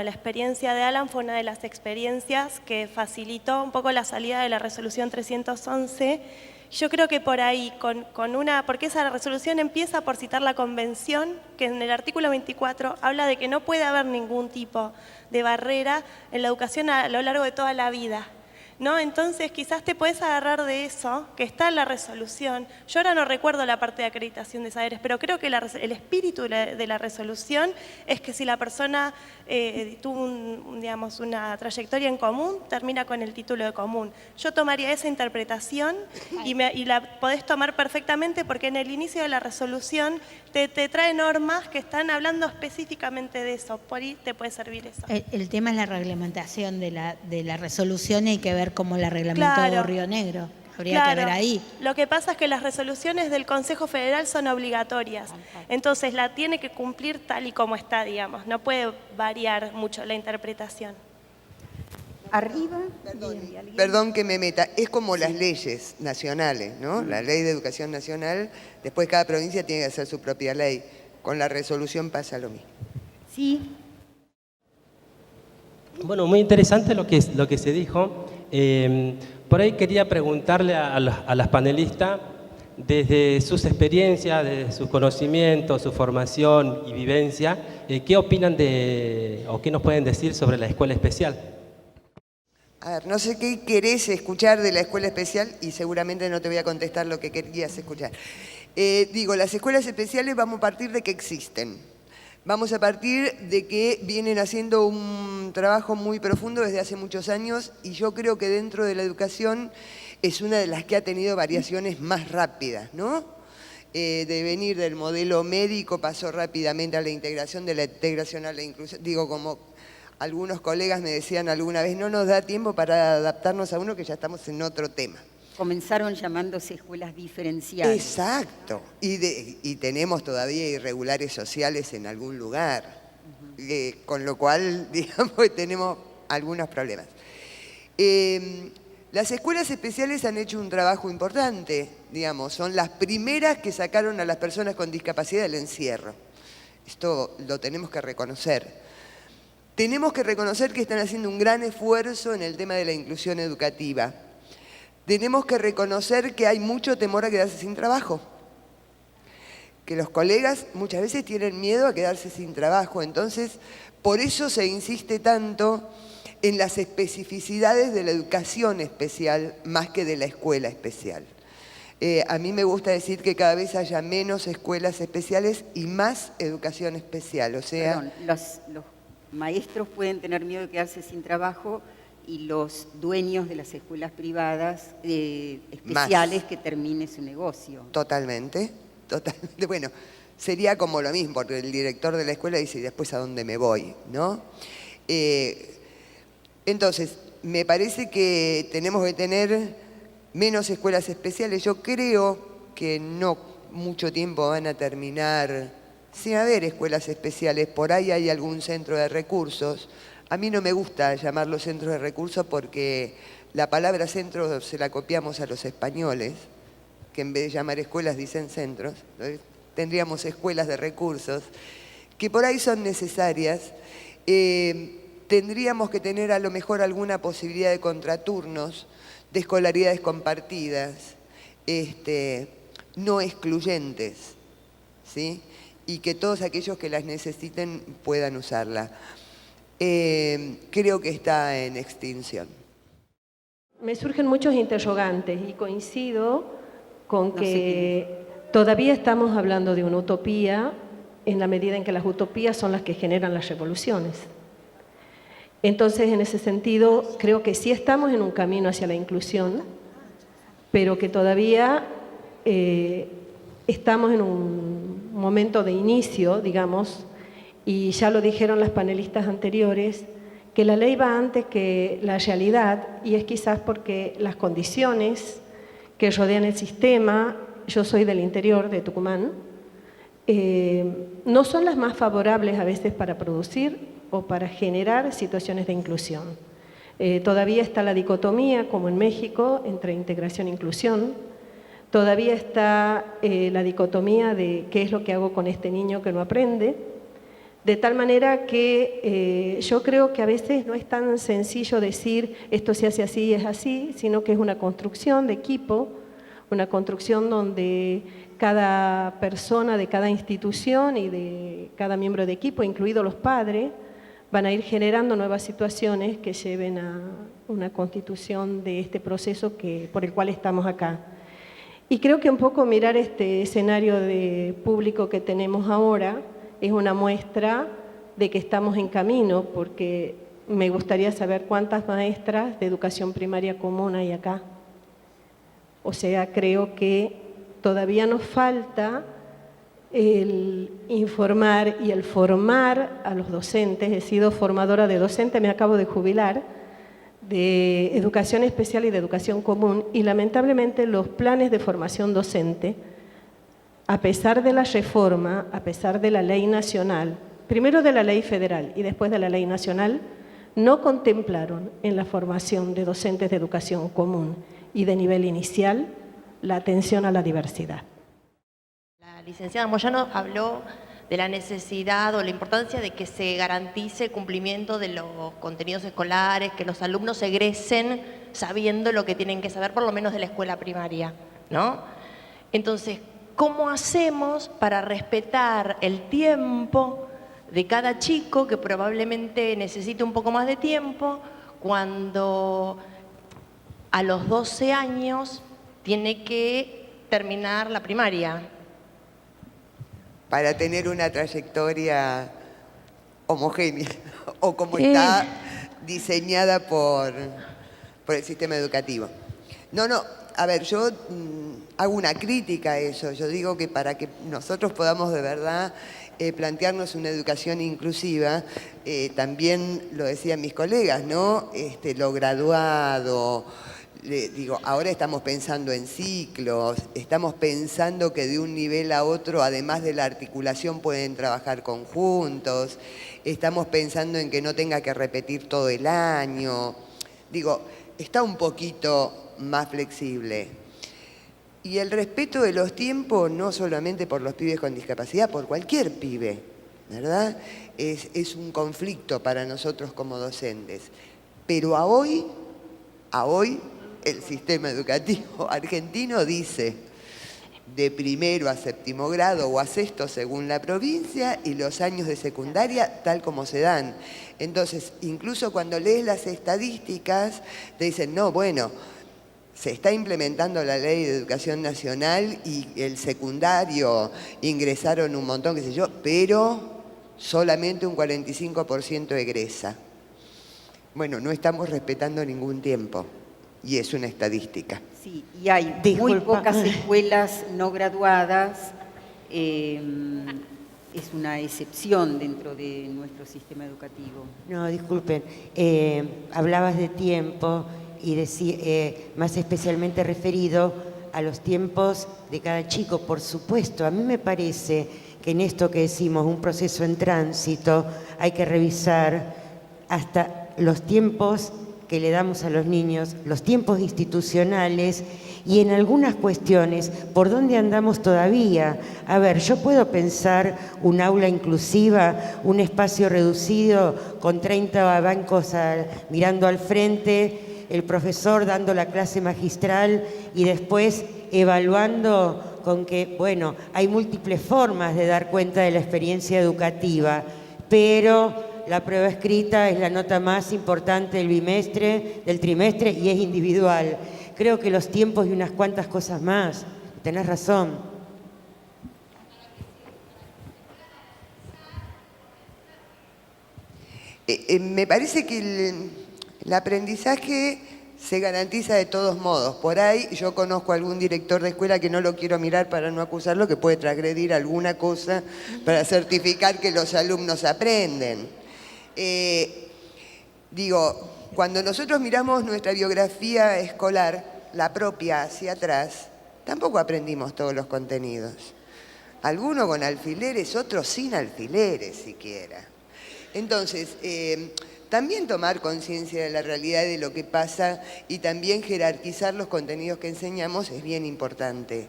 experiencia de Alan fue una de las experiencias que facilitó un poco la salida de la resolución 311. Yo creo que por ahí, porque esa resolución empieza por citar la convención, que en el artículo 24 habla de que no puede haber ningún tipo de barrera en la educación a lo largo de toda la vida, ¿no? Entonces quizás te puedes agarrar de eso, que está en la resolución. Yo ahora no recuerdo la parte de acreditación de saberes, pero creo que el espíritu de la resolución es que si la persona tuvo una trayectoria en común, termina con el título de común. Yo tomaría esa interpretación y la podés tomar perfectamente porque en el inicio de la resolución te trae normas que están hablando específicamente de eso. Por ahí te puede servir eso. El tema es la reglamentación de la resolución y hay que ver cómo la reglamentó Río Negro. Habría que ver ahí. Lo que pasa es que las resoluciones del Consejo Federal son obligatorias. Entonces la tiene que cumplir tal y como está, digamos. No puede variar mucho la interpretación. Arriba. Perdón que me meta. Es como las leyes nacionales, ¿no? La ley de educación nacional, después cada provincia tiene que hacer su propia ley. Con la resolución pasa lo mismo. Sí. Bueno, muy interesante lo que se dijo. Por ahí quería preguntarle a las panelistas, desde sus experiencias, desde sus conocimientos, su formación y vivencia, ¿qué opinan o qué nos pueden decir sobre la escuela especial? A ver, no sé qué querés escuchar de la escuela especial y seguramente no te voy a contestar lo que querías escuchar. Las escuelas especiales vamos a partir de que existen. Vamos a partir de que vienen haciendo un trabajo muy profundo desde hace muchos años y yo creo que dentro de la educación es una de las que ha tenido variaciones más rápidas, ¿no? De venir del modelo médico pasó rápidamente a la integración, de la integración a la inclusión. Como algunos colegas me decían alguna vez, no nos da tiempo para adaptarnos a uno que ya estamos en otro tema. Comenzaron llamándose escuelas diferenciadas. Exacto. Y tenemos todavía irregulares sociales en algún lugar, con lo cual, digamos, tenemos algunos problemas. Las escuelas especiales han hecho un trabajo importante, digamos, son las primeras que sacaron a las personas con discapacidad del encierro. Esto lo tenemos que reconocer. Tenemos que reconocer que están haciendo un gran esfuerzo en el tema de la inclusión educativa. Tenemos que reconocer que hay mucho temor a quedarse sin trabajo, que los colegas muchas veces tienen miedo a quedarse sin trabajo, entonces por eso se insiste tanto en las especificidades de la educación especial más que de la escuela especial. A mí me gusta decir que cada vez haya menos escuelas especiales y más educación especial, o sea... Perdón, los maestros pueden tener miedo de quedarse sin trabajo y los dueños de las escuelas privadas especiales que termine su negocio. Totalmente, totalmente. Bueno, sería como lo mismo, porque el director de la escuela dice, ¿y después a dónde me voy? ¿No? Entonces, me parece que tenemos que tener menos escuelas especiales. Yo creo que no mucho tiempo van a terminar sin haber escuelas especiales. Por ahí hay algún centro de recursos. A mí no me gusta llamarlos centros de recursos porque la palabra centro se la copiamos a los españoles, que en vez de llamar escuelas dicen centros. Entonces, tendríamos escuelas de recursos, que por ahí son necesarias. Tendríamos que tener a lo mejor alguna posibilidad de contraturnos, de escolaridades compartidas, no excluyentes, ¿sí? Y que todos aquellos que las necesiten puedan usarla. Creo que está en extinción. Me surgen muchos interrogantes y coincido con que todavía estamos hablando de una utopía en la medida en que las utopías son las que generan las revoluciones. Entonces, en ese sentido, creo que sí estamos en un camino hacia la inclusión, pero que todavía estamos en un momento de inicio, digamos, y ya lo dijeron las panelistas anteriores, que la ley va antes que la realidad, y es quizás porque las condiciones que rodean el sistema, yo soy del interior de Tucumán, no son las más favorables a veces para producir o para generar situaciones de inclusión. Todavía está la dicotomía, como en México, entre integración e inclusión. Todavía está la dicotomía de qué es lo que hago con este niño que no aprende. De tal manera que yo creo que a veces no es tan sencillo decir esto se hace así y es así, sino que es una construcción de equipo, una construcción donde cada persona de cada institución y de cada miembro de equipo, incluidos los padres, van a ir generando nuevas situaciones que lleven a una constitución de este proceso por el cual estamos acá. Y creo que un poco mirar este escenario de público que tenemos ahora es una muestra de que estamos en camino, porque me gustaría saber cuántas maestras de educación primaria común hay acá. O sea, creo que todavía nos falta el informar y el formar a los docentes. He sido formadora de docentes, me acabo de jubilar, de educación especial y de educación común, y lamentablemente los planes de formación docente, a pesar de la reforma, a pesar de la ley nacional, primero de la ley federal y después de la ley nacional, no contemplaron en la formación de docentes de educación común y de nivel inicial la atención a la diversidad. La licenciada Moyano habló de la necesidad o la importancia de que se garantice el cumplimiento de los contenidos escolares, que los alumnos egresen sabiendo lo que tienen que saber, por lo menos de la escuela primaria, ¿no? Entonces, ¿cómo hacemos para respetar el tiempo de cada chico que probablemente necesite un poco más de tiempo cuando a los 12 años tiene que terminar la primaria? Para tener una trayectoria homogénea o como está diseñada por el sistema educativo. No, a ver, yo hago una crítica a eso. Yo digo que para que nosotros podamos de verdad plantearnos una educación inclusiva, también lo decían mis colegas, ¿no? Lo graduado, Digo, ahora estamos pensando en ciclos, estamos pensando que de un nivel a otro, además de la articulación, pueden trabajar conjuntos, estamos pensando en que no tenga que repetir todo el año. Digo, está un poquito más flexible. Y el respeto de los tiempos, no solamente por los pibes con discapacidad, por cualquier pibe, ¿verdad? Es un conflicto para nosotros como docentes. Pero a hoy, el sistema educativo argentino dice de primero a séptimo grado o a sexto según la provincia y los años de secundaria tal como se dan. Entonces, incluso cuando lees las estadísticas, te dicen, no, bueno, se está implementando la Ley de Educación Nacional y el secundario ingresaron un montón, qué sé yo, pero solamente un 45% egresa. Bueno, no estamos respetando ningún tiempo. Y es una estadística. Sí, y hay muy pocas escuelas no graduadas, es una excepción dentro de nuestro sistema educativo. No, disculpen, hablabas de tiempo y más especialmente referido a los tiempos de cada chico, por supuesto. A mí me parece que en esto que decimos, un proceso en tránsito, hay que revisar hasta los tiempos que le damos a los niños, los tiempos institucionales y en algunas cuestiones, ¿por dónde andamos todavía? A ver, yo puedo pensar un aula inclusiva, un espacio reducido con 30 bancos mirando al frente, el profesor dando la clase magistral y después evaluando con que, bueno, hay múltiples formas de dar cuenta de la experiencia educativa, pero la prueba escrita es la nota más importante del trimestre y es individual. Creo que los tiempos y unas cuantas cosas más. Tenés razón. Me parece que el aprendizaje se garantiza de todos modos. Por ahí yo conozco a algún director de escuela que no lo quiero mirar para no acusarlo, que puede transgredir alguna cosa para certificar que los alumnos aprenden. Digo, cuando nosotros miramos nuestra biografía escolar, la propia hacia atrás, tampoco aprendimos todos los contenidos. Algunos con alfileres, otros sin alfileres siquiera. Entonces, también tomar conciencia de la realidad de lo que pasa y también jerarquizar los contenidos que enseñamos es bien importante.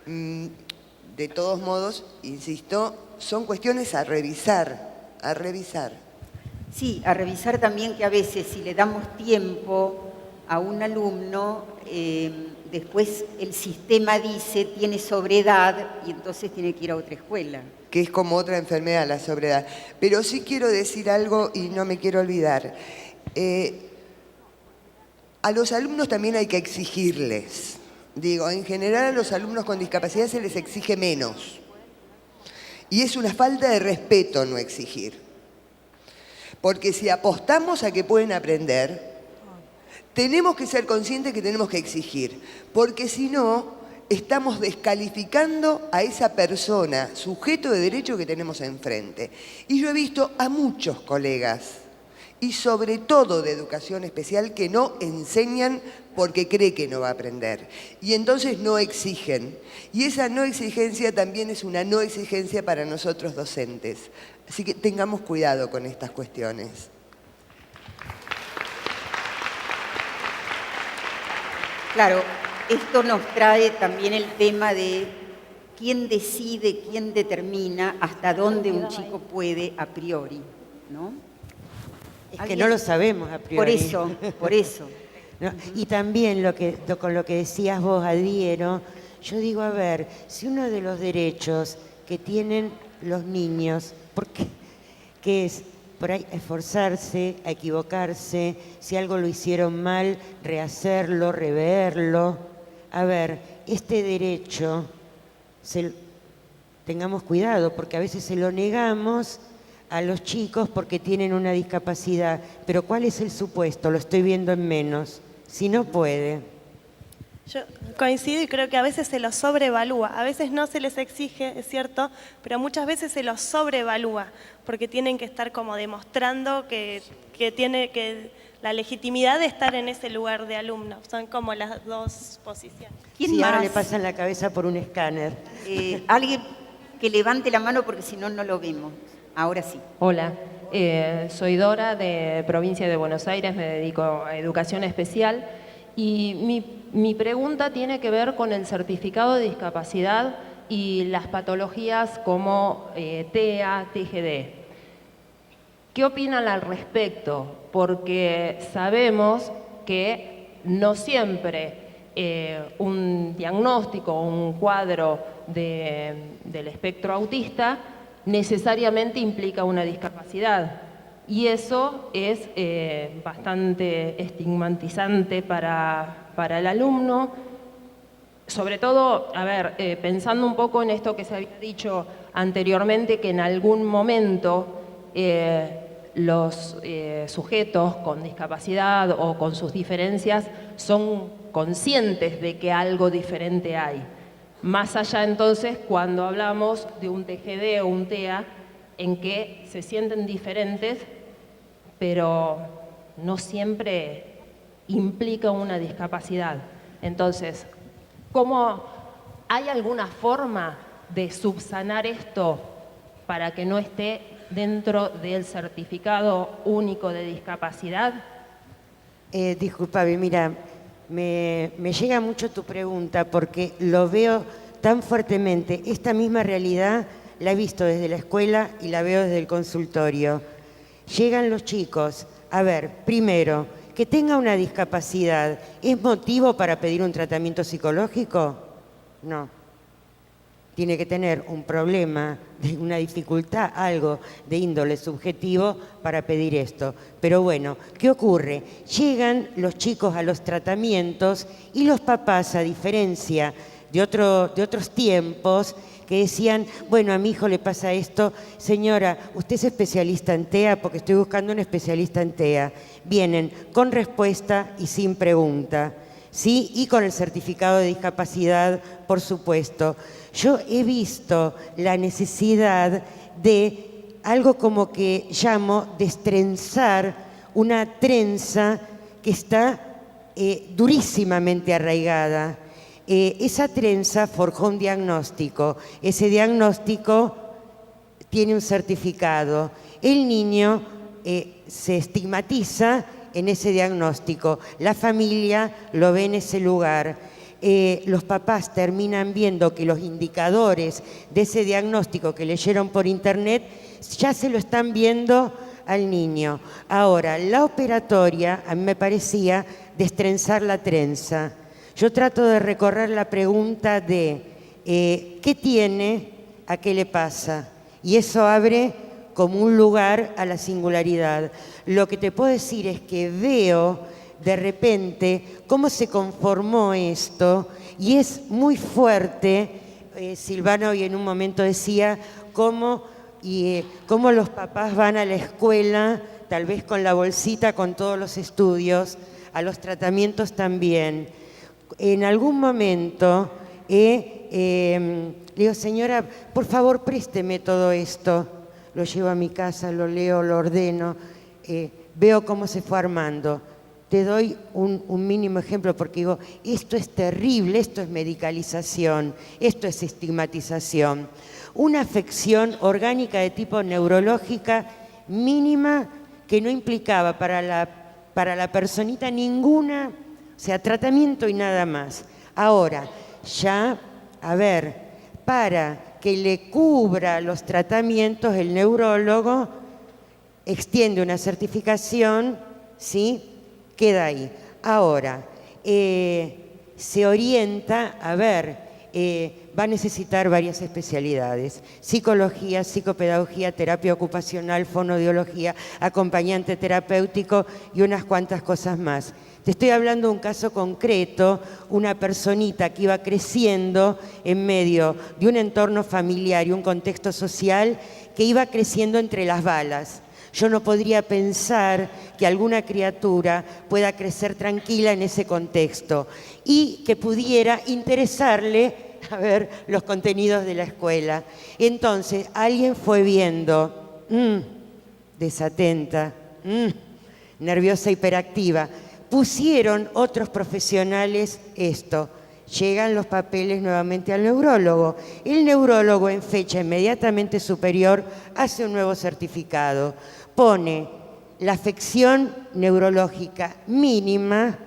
De todos modos, insisto, son cuestiones a revisar, Sí, a revisar también que a veces si le damos tiempo a un alumno, después el sistema dice tiene sobredad y entonces tiene que ir a otra escuela. Que es como otra enfermedad, la sobredad. Pero sí quiero decir algo y no me quiero olvidar. A los alumnos también hay que exigirles. Digo, en general a los alumnos con discapacidad se les exige menos. Y es una falta de respeto no exigir. Porque si apostamos a que pueden aprender, tenemos que ser conscientes que tenemos que exigir. Porque si no, estamos descalificando a esa persona, sujeto de derecho que tenemos enfrente. Y yo he visto a muchos colegas, y sobre todo de educación especial, que no enseñan porque cree que no va a aprender. Y entonces no exigen. Y esa no exigencia también es una no exigencia para nosotros docentes. Así que tengamos cuidado con estas cuestiones. Claro, esto nos trae también el tema de quién decide, quién determina hasta dónde un chico puede a priori, ¿no? Es que no lo sabemos a priori. Por eso. ¿No? Y también con lo que decías vos, Adhiero, yo digo, a ver, si uno de los derechos que tienen los niños, porque que es por ahí esforzarse, a equivocarse, si algo lo hicieron mal, rehacerlo, reverlo. A ver, este derecho, tengamos cuidado, porque a veces se lo negamos a los chicos porque tienen una discapacidad. Pero ¿cuál es el supuesto? Lo estoy viendo en menos. Si no puede. Yo coincido y creo que a veces se los sobrevalúa. A veces no se les exige, es cierto, pero muchas veces se los sobrevalúa porque tienen que estar como demostrando que la legitimidad de estar en ese lugar de alumno. Son como las dos posiciones. ¿Quién Sí, más? ahora le pasan la cabeza por un escáner. Alguien que levante la mano porque si no, no lo vemos. Ahora sí. Hola, soy Dora de provincia de Buenos Aires, me dedico a educación especial y mi pregunta tiene que ver con el certificado de discapacidad y las patologías como TEA, TGD. ¿Qué opinan al respecto? Porque sabemos que no siempre un diagnóstico o un cuadro del espectro autista necesariamente implica una discapacidad. Y eso es bastante estigmatizante para el alumno. Sobre todo, a ver, pensando un poco en esto que se había dicho anteriormente, que en algún momento los sujetos con discapacidad o con sus diferencias son conscientes de que algo diferente hay. Más allá entonces cuando hablamos de un TGD o un TEA en que se sienten diferentes, pero no siempre implica una discapacidad. Entonces, ¿cómo hay alguna forma de subsanar esto para que no esté dentro del certificado único de discapacidad? Disculpame, mira, me llega mucho tu pregunta porque lo veo tan fuertemente. Esta misma realidad la he visto desde la escuela y la veo desde el consultorio. Llegan los chicos, a ver, primero, que tenga una discapacidad, ¿es motivo para pedir un tratamiento psicológico? No. Tiene que tener un problema, una dificultad, algo de índole subjetivo para pedir esto. Pero bueno, ¿qué ocurre? Llegan los chicos a los tratamientos y los papás, a diferencia de otros tiempos, que decían, bueno, a mi hijo le pasa esto, señora, ¿usted es especialista en TEA? Porque estoy buscando un especialista en TEA. Vienen con respuesta y sin pregunta, ¿sí? Y con el certificado de discapacidad, por supuesto. Yo he visto la necesidad de algo como que llamo destrenzar una trenza que está durísimamente arraigada. Esa trenza forjó un diagnóstico. Ese diagnóstico tiene un certificado. El niño se estigmatiza en ese diagnóstico. La familia lo ve en ese lugar. Los papás terminan viendo que los indicadores de ese diagnóstico que leyeron por internet ya se lo están viendo al niño. Ahora, la operatoria, a mí me parecía destrenzar la trenza. Yo trato de recorrer la pregunta de ¿qué tiene? ¿A qué le pasa? Y eso abre como un lugar a la singularidad. Lo que te puedo decir es que veo de repente cómo se conformó esto y es muy fuerte. Silvano hoy en un momento decía cómo los papás van a la escuela, tal vez con la bolsita con todos los estudios, a los tratamientos también. En algún momento le digo, señora, por favor présteme todo esto. Lo llevo a mi casa, lo leo, lo ordeno, veo cómo se fue armando. Te doy un mínimo ejemplo porque digo, esto es terrible, esto es medicalización, esto es estigmatización. Una afección orgánica de tipo neurológica mínima que no implicaba para la personita ninguna, o sea, tratamiento y nada más. Ahora, ya, a ver, para que le cubra los tratamientos, el neurólogo extiende una certificación, ¿sí? Queda ahí. Ahora, se orienta, a ver, va a necesitar varias especialidades: psicología, psicopedagogía, terapia ocupacional, fonoaudiología, acompañante terapéutico y unas cuantas cosas más. Te estoy hablando de un caso concreto, una personita que iba creciendo en medio de un entorno familiar y un contexto social que iba creciendo entre las balas. Yo no podría pensar que alguna criatura pueda crecer tranquila en ese contexto y que pudiera interesarle a ver los contenidos de la escuela. Entonces, alguien fue viendo, desatenta, nerviosa hiperactiva. Pusieron otros profesionales esto. Llegan los papeles nuevamente al neurólogo. El neurólogo, en fecha inmediatamente superior, hace un nuevo certificado. Pone la afección neurológica mínima,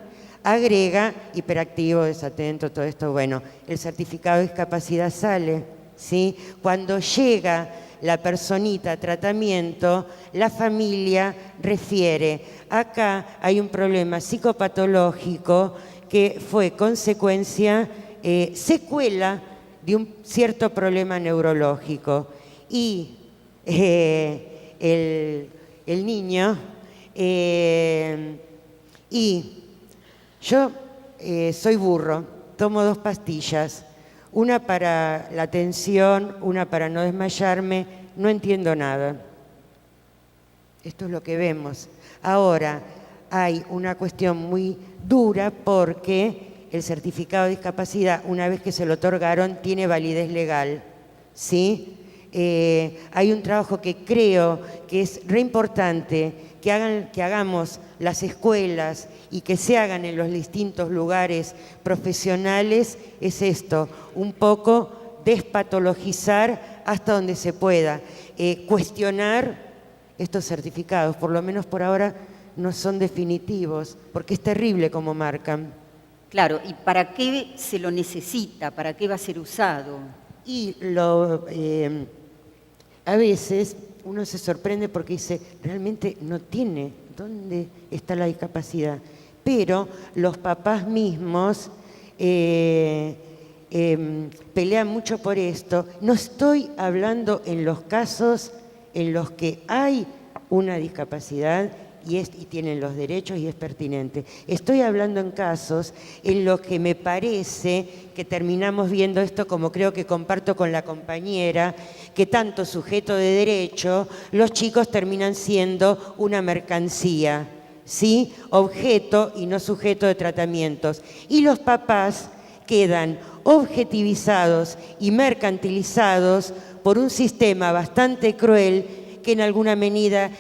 agrega hiperactivo, desatento, todo esto. Bueno, el certificado de discapacidad sale, ¿sí? Cuando llega la personita a tratamiento, la familia refiere: acá hay un problema psicopatológico que fue consecuencia, secuela de un cierto problema neurológico. Y el niño, y yo soy burro, tomo 2 pastillas, una para la tensión, una para no desmayarme, no entiendo nada. Esto es lo que vemos. Ahora, hay una cuestión muy dura porque el certificado de discapacidad, una vez que se lo otorgaron, tiene validez legal, ¿sí? Hay un trabajo que creo que es re importante que hagamos las escuelas y que se hagan en los distintos lugares profesionales, es esto, un poco despatologizar hasta donde se pueda, cuestionar estos certificados, por lo menos por ahora no son definitivos, porque es terrible como marcan. Claro, ¿y para qué se lo necesita? ¿Para qué va a ser usado? Y a veces uno se sorprende porque dice, realmente no tiene, ¿dónde está la discapacidad? Pero los papás mismos pelean mucho por esto. No estoy hablando en los casos en los que hay una discapacidad y tienen los derechos y es pertinente. Estoy hablando en casos en los que me parece que terminamos viendo esto, como creo que comparto con la compañera, que tanto sujeto de derecho, los chicos terminan siendo una mercancía, ¿sí? Objeto y no sujeto de tratamientos. Y los papás quedan objetivizados y mercantilizados por un sistema bastante cruel que en alguna medida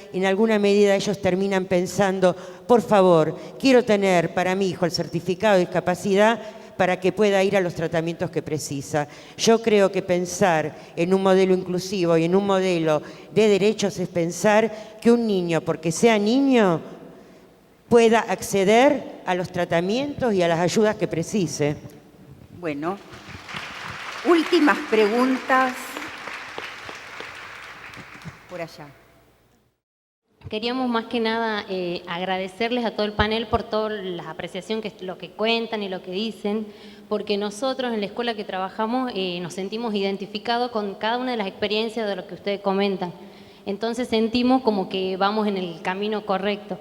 ellos terminan pensando, por favor, quiero tener para mi hijo el certificado de discapacidad para que pueda ir a los tratamientos que precisa. Yo creo que pensar en un modelo inclusivo y en un modelo de derechos es pensar que un niño, porque sea niño, pueda acceder a los tratamientos y a las ayudas que precise. Bueno, últimas preguntas. Por allá. Queríamos más que nada agradecerles a todo el panel por toda la apreciación, lo que cuentan y lo que dicen, porque nosotros en la escuela que trabajamos nos sentimos identificados con cada una de las experiencias de lo que ustedes comentan. Entonces sentimos como que vamos en el camino correcto.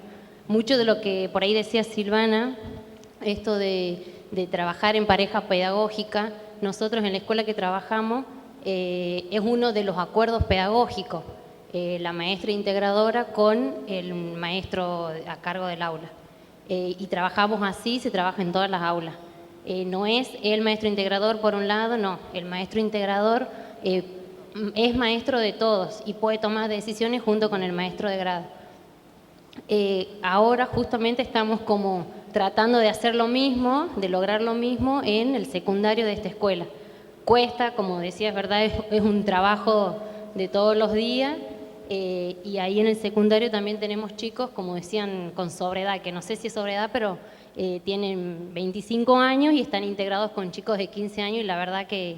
Mucho de lo que por ahí decía Silvana, esto de trabajar en pareja pedagógica, nosotros en la escuela que trabajamos es uno de los acuerdos pedagógicos. La maestra integradora con el maestro a cargo del aula. Y trabajamos así, se trabaja en todas las aulas. No es el maestro integrador por un lado, no. El maestro integrador es maestro de todos y puede tomar decisiones junto con el maestro de grado. Ahora justamente estamos como tratando de hacer lo mismo, de lograr lo mismo en el secundario de esta escuela. Cuesta, como decía, es verdad, es un trabajo de todos los días. Y ahí en el secundario también tenemos chicos, como decían, con sobreedad, que no sé si es sobreedad, pero tienen 25 años y están integrados con chicos de 15 años y la verdad que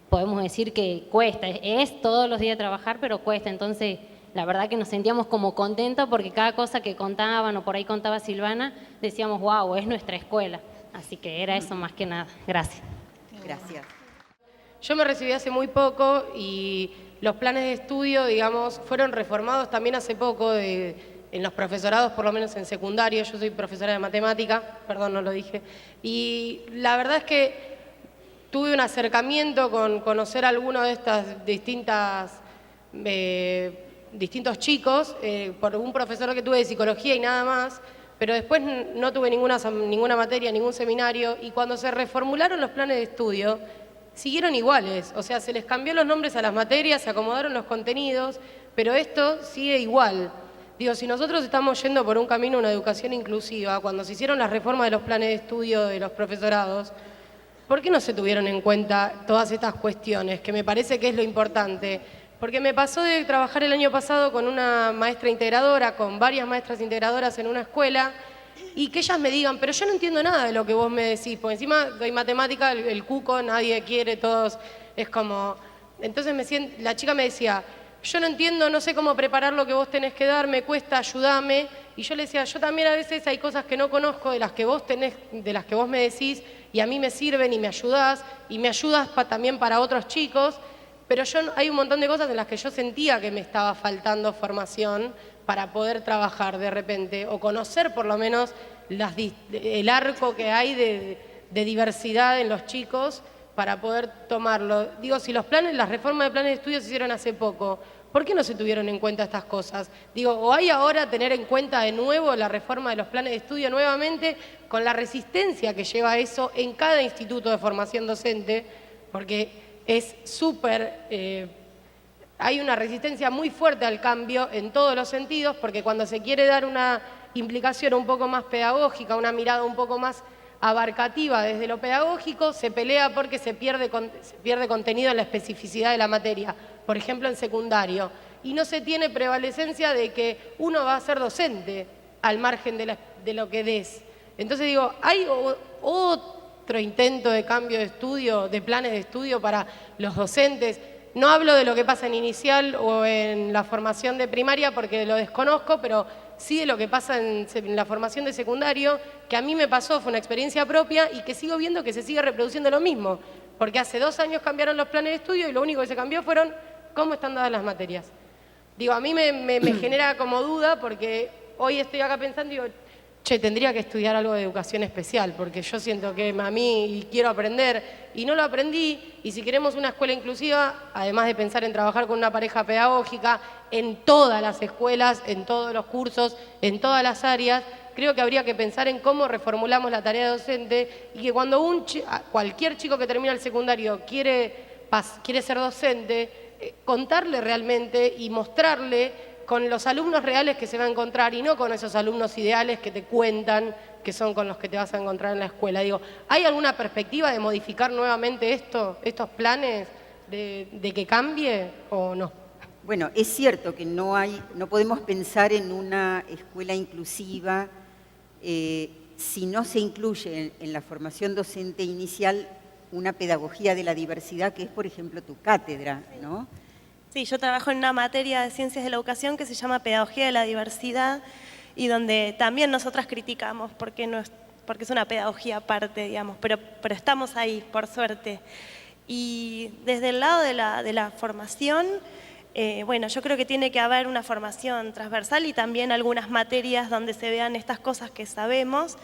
podemos decir que cuesta, es todos los días trabajar, pero cuesta. Entonces, la verdad que nos sentíamos como contentos porque cada cosa que contaban o por ahí contaba Silvana, decíamos, wow, es nuestra escuela. Así que era eso más que nada. Gracias. Gracias. Yo me recibí hace muy poco y los planes de estudio, digamos, fueron reformados también hace poco en los profesorados, por lo menos en secundario. Yo soy profesora de matemática, perdón, no lo dije. Y la verdad es que tuve un acercamiento con conocer a algunos de estas distintos chicos, por un profesor que tuve de psicología y nada más, pero después no tuve ninguna materia, ningún seminario, y cuando se reformularon los planes de estudio, siguieron iguales, o sea, se les cambió los nombres a las materias, se acomodaron los contenidos, pero esto sigue igual. Digo, si nosotros estamos yendo por un camino, una educación inclusiva, cuando se hicieron las reformas de los planes de estudio de los profesorados, ¿por qué no se tuvieron en cuenta todas estas cuestiones? Que me parece que es lo importante. Porque me pasó de trabajar el año pasado con una maestra integradora, con varias maestras integradoras en una escuela, y que ellas me digan, pero yo no entiendo nada de lo que vos me decís, porque encima doy matemática, el cuco, nadie quiere, todos, es como... Entonces la chica me decía, yo no entiendo, no sé cómo preparar lo que vos tenés que dar, me cuesta, ayúdame. Y yo le decía, yo también a veces hay cosas que no conozco de las que vos tenés, de las que vos me decís, y a mí me sirven y me ayudás también para otros chicos, pero hay un montón de cosas en las que yo sentía que me estaba faltando formación para poder trabajar de repente, o conocer por lo menos el arco que hay de diversidad en los chicos para poder tomarlo. Digo, si las reformas de planes de estudio se hicieron hace poco, ¿por qué no se tuvieron en cuenta estas cosas? Digo, o hay ahora tener en cuenta de nuevo la reforma de los planes de estudio nuevamente, con la resistencia que lleva eso en cada instituto de formación docente, porque es hay una resistencia muy fuerte al cambio en todos los sentidos, porque cuando se quiere dar una implicación un poco más pedagógica, una mirada un poco más abarcativa desde lo pedagógico, se pelea porque se pierde contenido en la especificidad de la materia, por ejemplo en secundario, y no se tiene prevalecencia de que uno va a ser docente al margen de lo que des. Entonces digo, hay otro intento de cambio de estudio, de planes de estudio para los docentes. No hablo de lo que pasa en inicial o en la formación de primaria porque lo desconozco, pero sí de lo que pasa en la formación de secundario, que a mí me pasó, fue una experiencia propia y que sigo viendo que se sigue reproduciendo lo mismo, porque hace 2 años cambiaron los planes de estudio y lo único que se cambió fueron cómo están dadas las materias. Digo, a mí me genera como duda porque hoy estoy acá pensando y digo, che, tendría que estudiar algo de educación especial, porque yo siento que a mí quiero aprender y no lo aprendí, y si queremos una escuela inclusiva, además de pensar en trabajar con una pareja pedagógica, en todas las escuelas, en todos los cursos, en todas las áreas, creo que habría que pensar en cómo reformulamos la tarea docente y que cuando cualquier chico que termina el secundario quiere ser docente, contarle realmente y mostrarle con los alumnos reales que se va a encontrar y no con esos alumnos ideales que te cuentan que son con los que te vas a encontrar en la escuela. Digo, ¿hay alguna perspectiva de modificar nuevamente estos planes, de que cambie o no? Bueno, es cierto que no podemos pensar en una escuela inclusiva si no se incluye en la formación docente inicial una pedagogía de la diversidad, que es, por ejemplo, tu cátedra, ¿no? Sí, yo trabajo en una materia de ciencias de la educación que se llama Pedagogía de la Diversidad y donde también nosotras criticamos porque es una pedagogía aparte, digamos, pero estamos ahí, por suerte. Y desde el lado de la formación, bueno, yo creo que tiene que haber una formación transversal y también algunas materias donde se vean estas cosas que sabemos.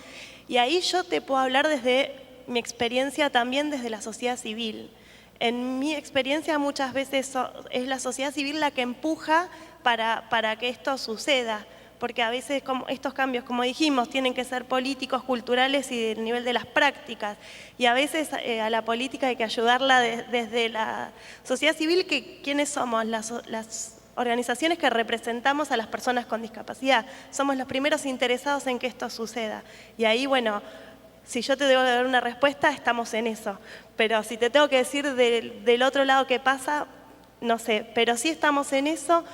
Y ahí yo te puedo hablar desde mi experiencia también desde la sociedad civil. En mi experiencia muchas veces es la sociedad civil la que empuja para que esto suceda, porque a veces estos cambios, como dijimos, tienen que ser políticos, culturales y del nivel de las prácticas. Y a veces a la política hay que ayudarla desde la sociedad civil, que ¿quiénes somos? Las organizaciones que representamos a las personas con discapacidad. Somos los primeros interesados en que esto suceda. Y ahí, bueno, si yo te debo dar una respuesta, estamos en eso. Pero si te tengo que decir del otro lado qué pasa, no sé. Pero sí estamos en eso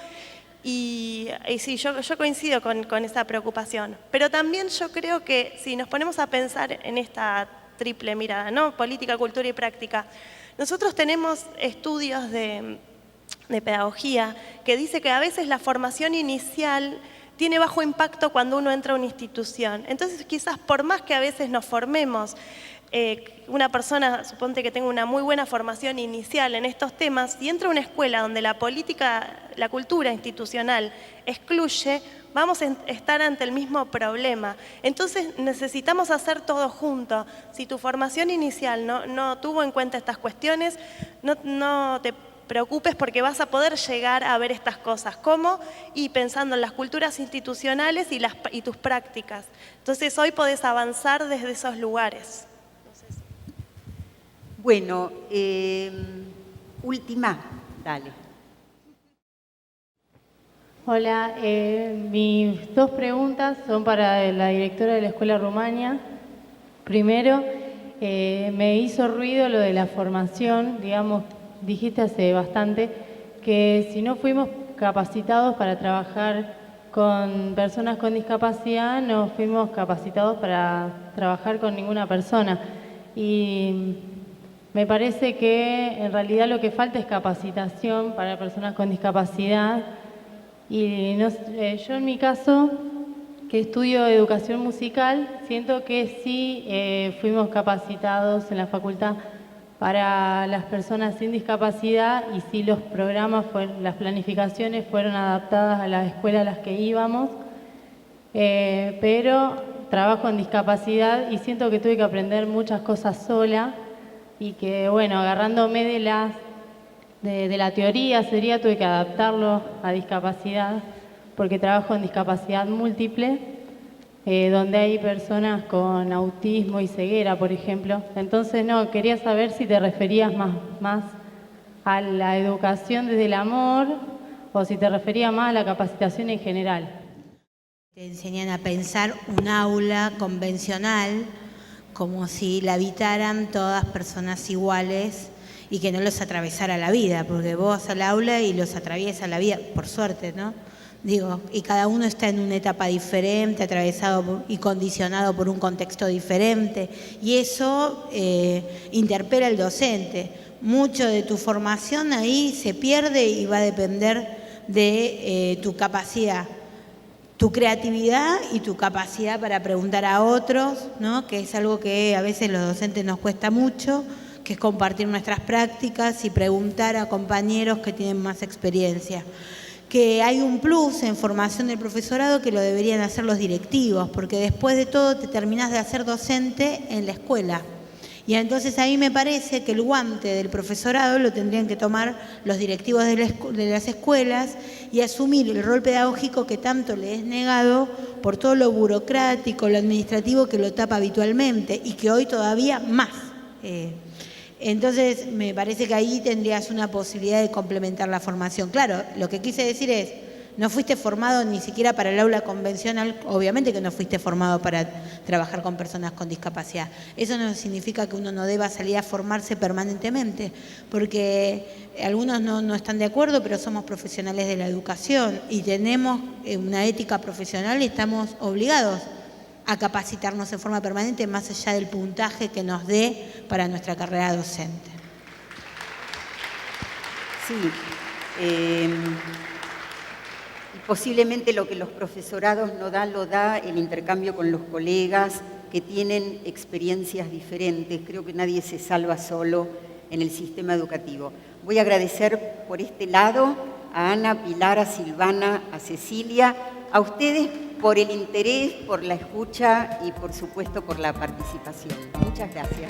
y sí, yo coincido con esa preocupación. Pero también yo creo que si nos ponemos a pensar en esta triple mirada, ¿no? Política, cultura y práctica, nosotros tenemos estudios de pedagogía que dice que a veces la formación inicial tiene bajo impacto cuando uno entra a una institución. Entonces, quizás por más que a veces nos formemos, una persona, suponte que tenga una muy buena formación inicial en estos temas, y entra a una escuela donde la política, la cultura institucional excluye, vamos a estar ante el mismo problema. Entonces, necesitamos hacer todo junto. Si tu formación inicial no tuvo en cuenta estas cuestiones, no te preocupes porque vas a poder llegar a ver estas cosas. ¿Cómo? Y pensando en las culturas institucionales y tus prácticas. Entonces hoy podés avanzar desde esos lugares. Bueno, última, dale. Hola, mis dos preguntas son para la directora de la Escuela Rumania. Primero, me hizo ruido lo de la formación, digamos, dijiste hace bastante que si no fuimos capacitados para trabajar con personas con discapacidad, no fuimos capacitados para trabajar con ninguna persona. Y me parece que en realidad lo que falta es capacitación para personas con discapacidad. Y yo en mi caso, que estudio educación musical, siento que sí fuimos capacitados en la facultad para las personas sin discapacidad y sí los programas, las planificaciones fueron adaptadas a las escuelas a las que íbamos, pero trabajo en discapacidad y siento que tuve que aprender muchas cosas sola y que, bueno, agarrándome de la teoría tuve que adaptarlo a discapacidad, porque trabajo en discapacidad múltiple, donde hay personas con autismo y ceguera, por ejemplo. Entonces, quería saber si te referías más a la educación desde el amor o si te referías más a la capacitación en general. Te enseñan a pensar un aula convencional como si la habitaran todas personas iguales y que no los atravesara la vida, porque vos vas al aula y los atraviesa la vida, por suerte, ¿no? Digo, y cada uno está en una etapa diferente, atravesado y condicionado por un contexto diferente, y eso interpela al docente. Mucho de tu formación ahí se pierde y va a depender de tu capacidad, tu creatividad y tu capacidad para preguntar a otros, ¿no? Que es algo que a veces los docentes nos cuesta mucho, que es compartir nuestras prácticas y preguntar a compañeros que tienen más experiencia. Que hay un plus en formación del profesorado que lo deberían hacer los directivos, porque después de todo te terminás de hacer docente en la escuela. Y entonces a mí me parece que el guante del profesorado lo tendrían que tomar los directivos de las escuelas y asumir el rol pedagógico que tanto le es negado por todo lo burocrático, lo administrativo que lo tapa habitualmente y que hoy todavía más. Entonces, me parece que ahí tendrías una posibilidad de complementar la formación. Claro, lo que quise decir es, no fuiste formado ni siquiera para el aula convencional, obviamente que no fuiste formado para trabajar con personas con discapacidad. Eso no significa que uno no deba salir a formarse permanentemente, porque algunos no están de acuerdo, pero somos profesionales de la educación y tenemos una ética profesional y estamos obligados a capacitarnos en forma permanente más allá del puntaje que nos dé para nuestra carrera docente. Sí, posiblemente lo que los profesorados no dan, lo da el intercambio con los colegas que tienen experiencias diferentes. Creo que nadie se salva solo en el sistema educativo. Voy a agradecer por este lado a Ana, Pilar, a Silvana, a Cecilia, a ustedes por el interés, por la escucha y por supuesto por la participación. Muchas gracias.